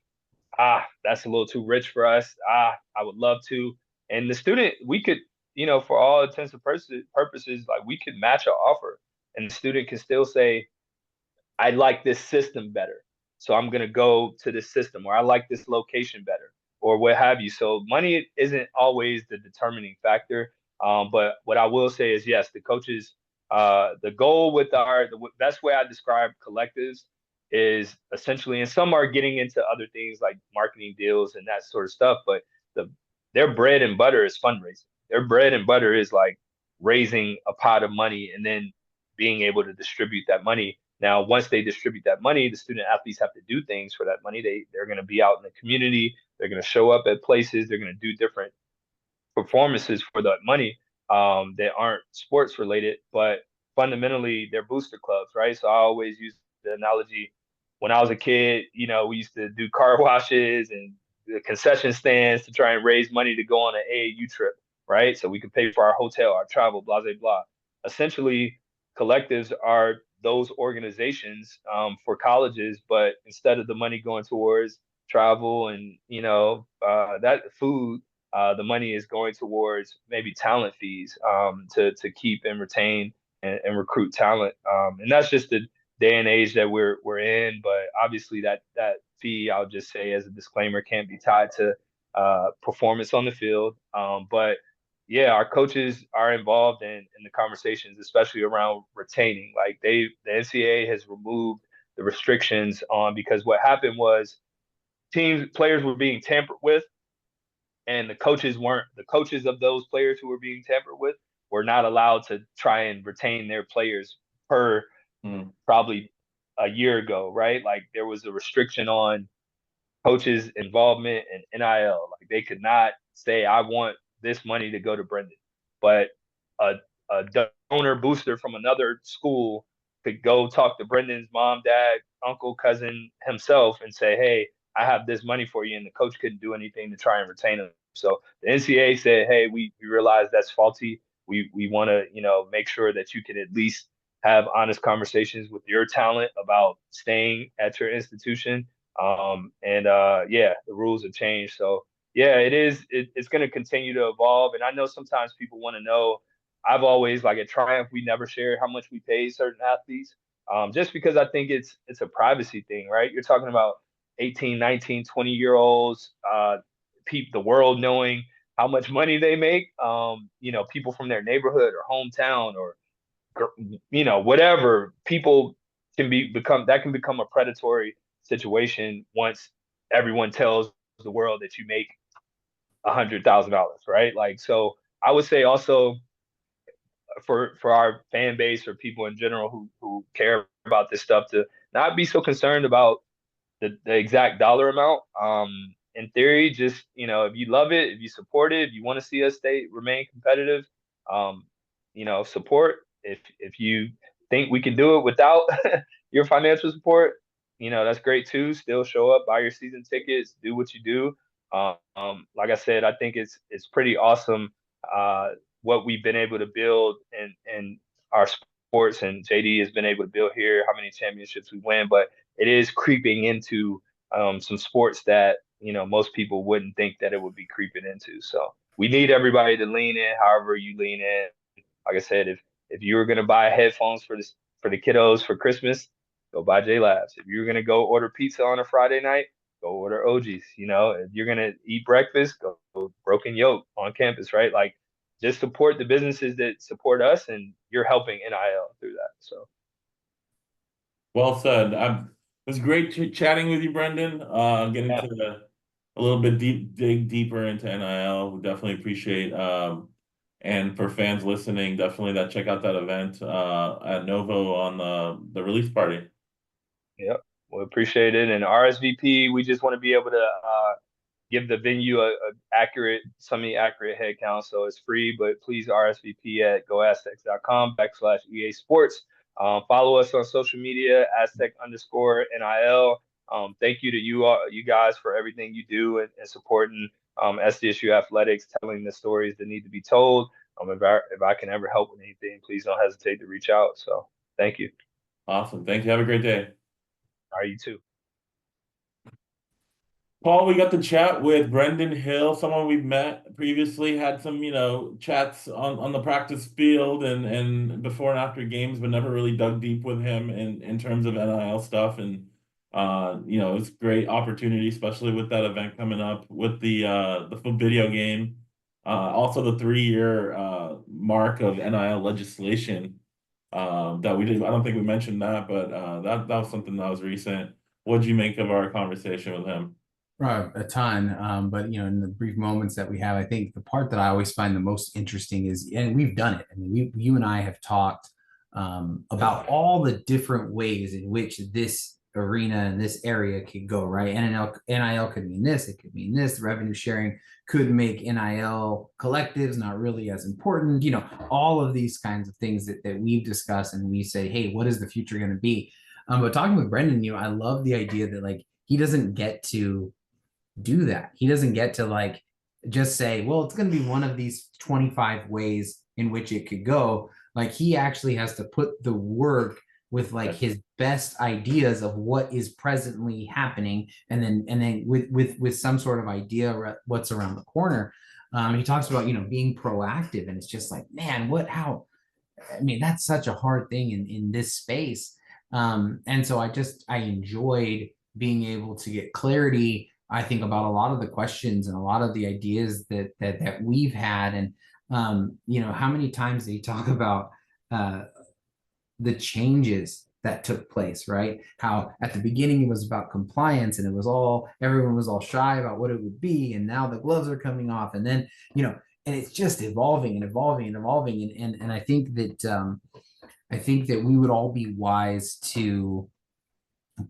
that's a little too rich for us. I would love to. And the student, we could, for all intents and purposes, like we could match an offer, and the student can still say, I like this system better, so I'm gonna go to this system, or I like this location better, or what have you. So money isn't always the determining factor. But what I will say is, yes, the coaches, the goal with the best way I describe collectives is essentially, and some are getting into other things like marketing deals and that sort of stuff, but the their bread and butter is fundraising. Their bread and butter is like raising a pot of money and then being able to distribute that money. Now, once they distribute that money, the student athletes have to do things for that money. They're going to be out in the community. They're going to show up at places. They're going to do different performances for that money, that aren't sports related, but fundamentally they're booster clubs, right? So I always use the analogy, when I was a kid, we used to do car washes and the concession stands to try and raise money to go on an AAU trip, right? So we could pay for our hotel, our travel, blah, blah, blah. Essentially, collectives are those organizations, for colleges, but instead of the money going towards travel and that food, the money is going towards maybe talent fees, to keep and retain and recruit talent. And that's just the day and age that we're in. But obviously that fee, I'll just say as a disclaimer, can't be tied to performance on the field. But yeah, our coaches are involved in the conversations, especially around retaining. Like the NCAA has removed the restrictions on, because what happened was players were being tampered with, and the coaches weren't. The coaches of those players who were being tampered with were not allowed to try and retain their players per probably a year ago, right? Like there was a restriction on coaches' involvement in NIL. Like they could not say, "I want this money to go to Brenden," but a a donor booster from another school could go talk to Brendan's mom, dad, uncle, cousin himself and say, "Hey, I have this money for you," and the coach couldn't do anything to try and retain him. So the NCAA said, "Hey, we realize that's faulty. We want to make sure that you can at least have honest conversations with your talent about staying at your institution." Yeah, the rules have changed. So yeah, it's going to continue to evolve. And I know sometimes people want to know. I've always, like at Triumph, we never share how much we pay certain athletes, just because I think it's a privacy thing, right? You're talking about 18, 19, 20-year olds, the world knowing how much money they make. People from their neighborhood or hometown or whatever, people can become a predatory situation once everyone tells the world that you make $100,000, right? Like, so I would say also for our fan base or people in general who care about this stuff, to not be so concerned about the exact dollar amount. In theory, just if you love it, if you support it, if you want to see us remain competitive, um, support. If you think we can do it without your financial support, that's great too. Still show up, buy your season tickets, do what you do. Like I said, I think it's pretty awesome what we've been able to build in our sports, and JD has been able to build here. How many championships we win, but it is creeping into some sports that most people wouldn't think that it would be creeping into. So we need everybody to lean in, however you lean in. Like I said, if you were gonna buy headphones for the kiddos for Christmas, go buy J Labs. If you're gonna go order pizza on a Friday night, go order OG's. If you're gonna eat breakfast, go Broken Yolk on campus, right? Like just support the businesses that support us, and you're helping NIL through that. So Well said. It was great chatting with you, Brenden. Getting yeah, to a little bit dig deeper into NIL. We definitely appreciate. And for fans listening, definitely check out that event at Novo on the release party. yeah, we appreciate it. And RSVP, we just want to be able to give the venue a semi-accurate head count. So it's free, but please RSVP at goaztecs.com/EA Sports. Follow us on social media, Aztec_NIL. Thank you to you guys for everything you do and supporting SDSU athletics, telling the stories that need to be told. If I can ever help with anything, please don't hesitate to reach out. So thank you. Awesome. Thank you. Have a great day. All right, you too. Paul, we got to chat with Brenden Hill, someone we've met previously, had some, chats on the practice field and before and after games, but never really dug deep with him in terms of NIL stuff. And it's a great opportunity, especially with that event coming up with the full video game. Also the 3-year mark of NIL legislation that we did. I don't think we mentioned that, but that was something that was recent. What'd you make of our conversation with him? A ton. But in the brief moments that we have, I think the part that I always find the most interesting is, and we've done it. I mean, you and I have talked about all the different ways in which this arena and this area could go, right? NIL could mean this, it could mean this. Revenue sharing could make NIL collectives not really as important. All of these kinds of things that we've discussed, and we say, hey, what is the future going to be? But talking with Brenden, I love the idea that like he doesn't get to do that. He doesn't get to just say, well, it's going to be one of these 25 ways in which it could go. Like he actually has to put the work with his best ideas of what is presently happening, and then with some sort of idea what's around the corner. He talks about being proactive, and it's just like, man, that's such a hard thing in this space. And so I enjoyed being able to get clarity, I think, about a lot of the questions and a lot of the ideas that we've had. And How many times did he talk about the changes that took place, right? How at the beginning it was about compliance and everyone was all shy about what it would be. And now the gloves are coming off. And then, and it's just evolving and evolving and evolving. And I think that we would all be wise to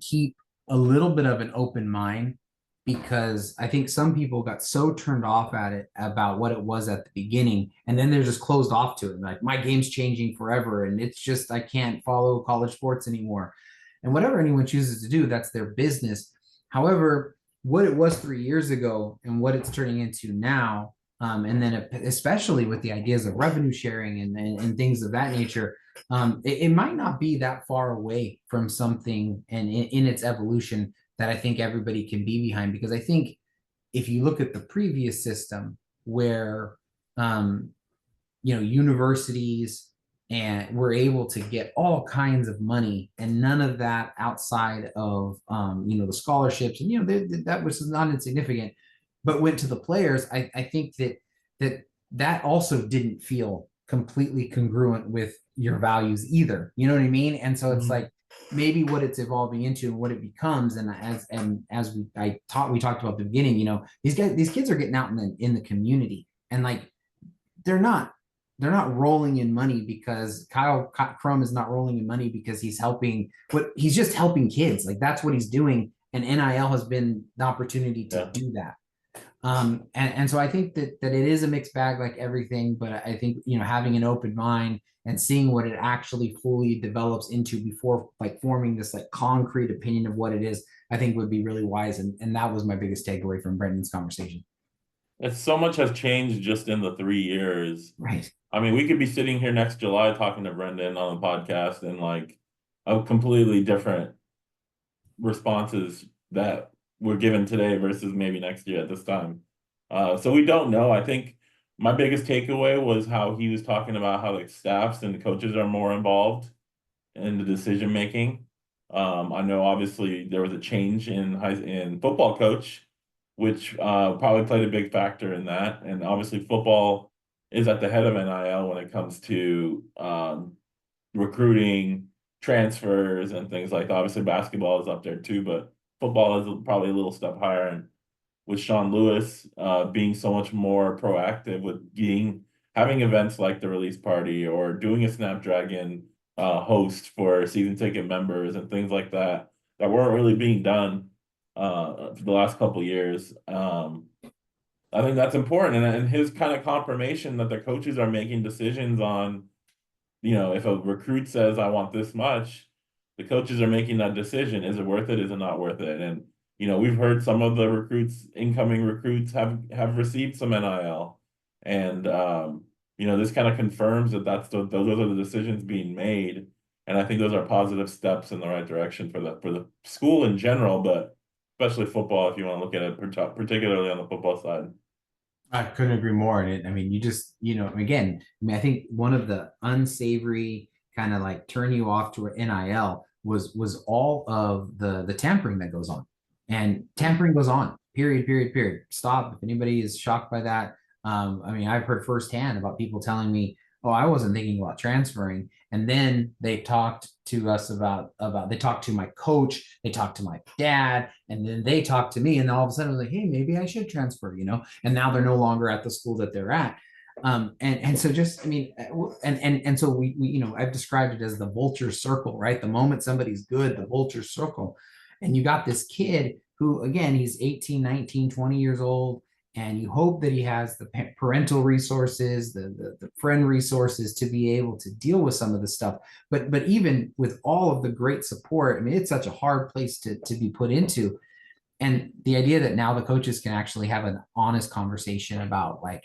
keep a little bit of an open mind, because I think some people got so turned off at it about what it was at the beginning, and then they're just closed off to it. Like, my game's changing forever, and it's just, I can't follow college sports anymore. And whatever anyone chooses to do, that's their business. However, what it was 3 years ago and what it's turning into now, and then especially with the ideas of revenue sharing and things of that nature, it might not be that far away from something and in its evolution that I think everybody can be behind. Because I think if you look at the previous system where, universities and were able to get all kinds of money and none of that outside of, the scholarships, and, that was not insignificant, but went to the players. I think that also didn't feel completely congruent with your values either. You know what I mean? And so it's like, maybe what it's evolving into and what it becomes. And as we talked about at the beginning, these kids are getting out in the community, and like, they're not rolling in money because Kyle Crum is not rolling in money because he's just helping kids. Like, that's what he's doing. And NIL has been the opportunity to do that. And so I think that it is a mixed bag, like everything, but I think, having an open mind and seeing what it actually fully develops into before like forming this like concrete opinion of what it is, I think would be really wise. And that was my biggest takeaway from Brendan's conversation. It's so much has changed just in the 3 years. Right. I mean, we could be sitting here next July talking to Brenden on the podcast and like a completely different responses that were given today versus maybe next year at this time. So we don't know. I think my biggest takeaway was how he was talking about how like staffs and the coaches are more involved in the decision making. I know obviously there was a change in football coach, which probably played a big factor in that. And obviously football is at the head of NIL when it comes to recruiting, transfers, and things like that. Obviously basketball is up there too, but football is probably a little step higher. And with Sean Lewis being so much more proactive with having events like the release party or doing a Snapdragon host for season ticket members and things like that weren't really being done for the last couple of years. I think that's important, and his kind of confirmation that the coaches are making decisions on, if a recruit says I want this much, the coaches are making that decision. Is it worth it? Is it not worth it? And we've heard some of the incoming recruits have received some NIL, and this kind of confirms that those are the decisions being made, and I think those are positive steps in the right direction for the school in general, but especially football if you want to look at it particularly on the football side. I couldn't agree more. And I mean, you just, again, I think one of the unsavory kind of like turn you off to an NIL was all of the tampering that goes on. And tampering goes on, period. Stop. If anybody is shocked by that. I've heard firsthand about people telling me, oh, I wasn't thinking about transferring. And then they talked to us they talked to my coach, they talked to my dad, and then they talked to me. And then all of a sudden I was like, hey, maybe I should transfer, and now they're no longer at the school that they're at. And so just, and so we I've described it as the vulture circle, right? The moment somebody's good, the vulture circle. And you got this kid who, again, he's 18, 19, 20 years old. And you hope that he has the parental resources, the friend resources to be able to deal with some of the stuff. But even with all of the great support, it's such a hard place to be put into. And the idea that now the coaches can actually have an honest conversation about like,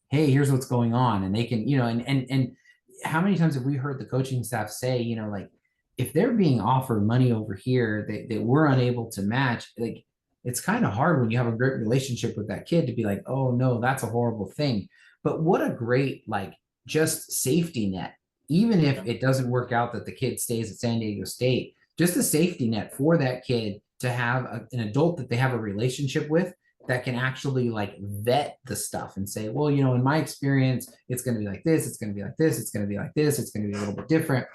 hey, here's what's going on. And they can, and how many times have we heard the coaching staff say, like, if they're being offered money over here that we're unable to match, like, it's kind of hard when you have a great relationship with that kid to be like, oh no, that's a horrible thing. But what a great, like, just safety net, even if it doesn't work out that the kid stays at San Diego State, just a safety net for that kid to have an adult that they have a relationship with that can actually like vet the stuff and say, well, in my experience, it's going to be like this, it's going to be like this, it's going to be like this, it's going to be a little bit different,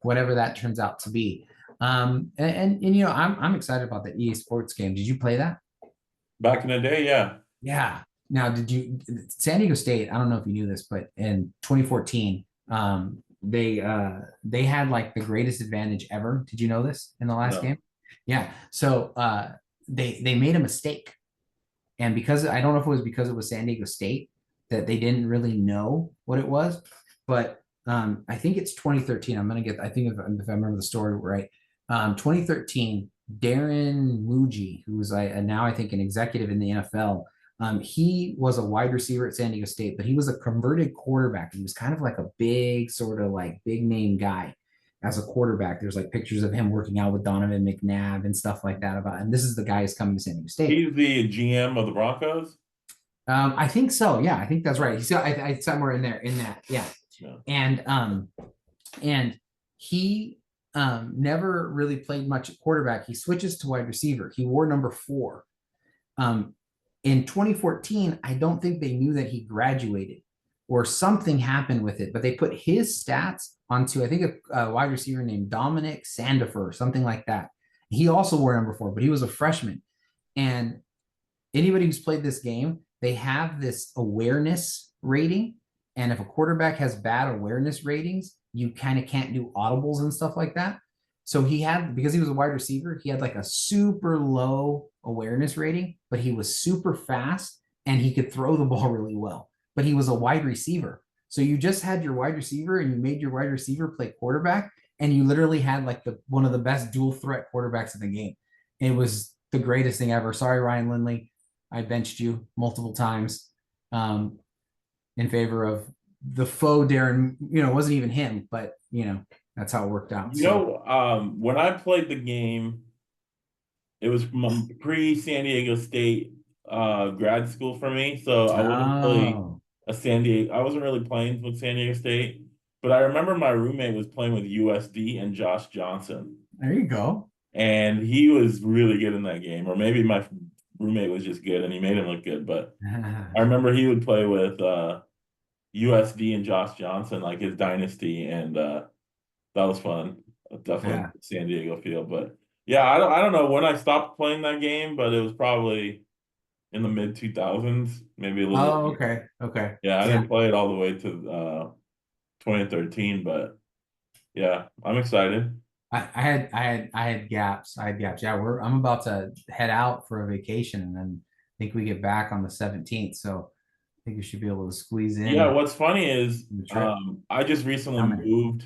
whatever that turns out to be. And I'm excited about the EA Sports game. Did you play that? Back in the day, yeah. Yeah. Now, San Diego State, I don't know if you knew this, but in 2014, they had like the greatest advantage ever. Did you know this in the last game? Yeah. So they made a mistake. And because I don't know if it was because it was San Diego State that they didn't really know what it was, but I think it's 2013. I think if I remember the story right, 2013, Darren Muji, who's now I think an executive in the NFL, he was a wide receiver at San Diego State, but he was a converted quarterback. He was kind of like a big sort of like big name guy as a quarterback. There's like pictures of him working out with Donovan McNabb and stuff like that and this is the guy who's coming to San Diego State. He's the GM of the Broncos. I think so. Yeah, I think that's right. He's I somewhere in that. Yeah. And he never really played much at quarterback. He switches to wide receiver. He wore number 4. In 2014, I don't think they knew that he graduated or something happened with it, but they put his stats onto, I think, a wide receiver named Dominic Sandifer or something like that. He also wore number 4, but he was a freshman. And anybody who's played this game, they have this awareness rating. And if a quarterback has bad awareness ratings, you kind of can't do audibles and stuff like that. So because he was a wide receiver, he had like a super low awareness rating, but he was super fast and he could throw the ball really well, but he was a wide receiver. So you just had your wide receiver and you made your wide receiver play quarterback, and you literally had like one of the best dual threat quarterbacks in the game. It was the greatest thing ever. Sorry, Ryan Lindley. I benched you multiple times in favor of the faux Darren. It wasn't even him, but that's how it worked out. When I played the game, it was pre-San Diego State grad school for me, so I wasn't really playing with San Diego State, but I remember my roommate was playing with USD and Josh Johnson. There you go. And he was really good in that game, or maybe my roommate was just good and he made him look good. But I remember he would play with USD and Josh Johnson, like his dynasty, and that was fun. Definitely San Diego feel. But yeah, I don't know when I stopped playing that game, but it was probably in the mid 2000s, maybe a little. Oh, okay. Yeah, I didn't play it all the way to 2013, but yeah, I'm excited. I had gaps. Yeah, I'm about to head out for a vacation, and then I think we get back on the 17th. So I think we should be able to squeeze in. Yeah, what's funny is I just recently moved,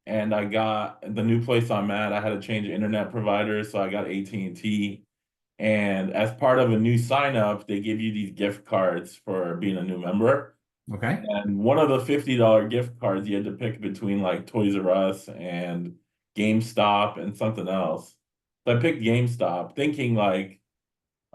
and I got the new place I'm at. I had to change internet providers, so I got AT&T. And as part of a new sign up, they give you these gift cards for being a new member. Okay. And one of the $50 gift cards, you had to pick between like Toys R Us and GameStop and something else. So I picked GameStop, thinking like,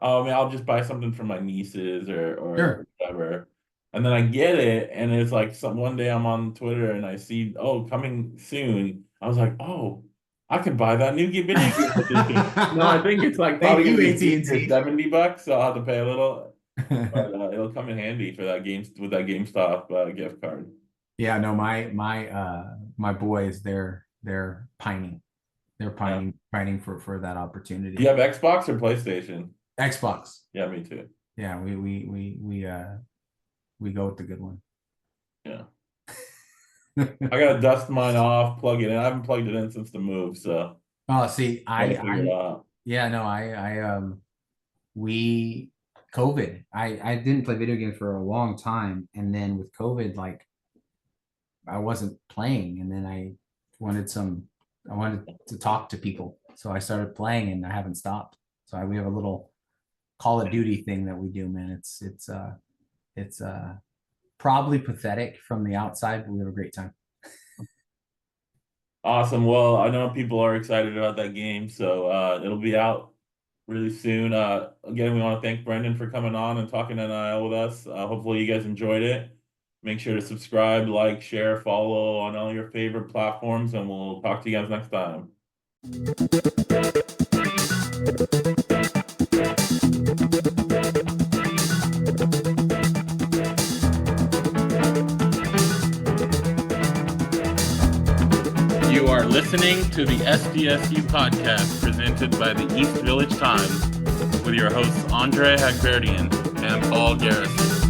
oh, I mean, I'll just buy something for my nieces or Sure. whatever. And then I get it, and it's like one day I'm on Twitter and I see, oh, coming soon. I was like, oh, I could buy that new video game edition. No, I think it's like probably gonna be $70, so I'll have to pay a little. But it'll come in handy for that GameStop gift card. Yeah, no, my boys, they're pining. They're pining for that opportunity. Do you have Xbox or PlayStation? Xbox. Yeah, me too. Yeah, we go with the good one. Yeah. I gotta dust mine off, plug it in. I haven't plugged it in since the move, so. Oh, see, COVID. I didn't play video games for a long time, and then with COVID, like I wasn't playing, and then I wanted to talk to people, so I started playing, and I haven't stopped. So we have a little Call of Duty thing that we do, man. It's probably pathetic from the outside, but we have a great time. Awesome. Well, I know people are excited about that game, so it'll be out really soon. Again, we want to thank Brenden for coming on and talking NIL with us. Hopefully you guys enjoyed it. Make sure to subscribe, like, share, follow on all your favorite platforms, and we'll talk to you guys next time. listening to the SDSU podcast presented by the East Village Times with your hosts Andre Hagberdian and Paul Garrison.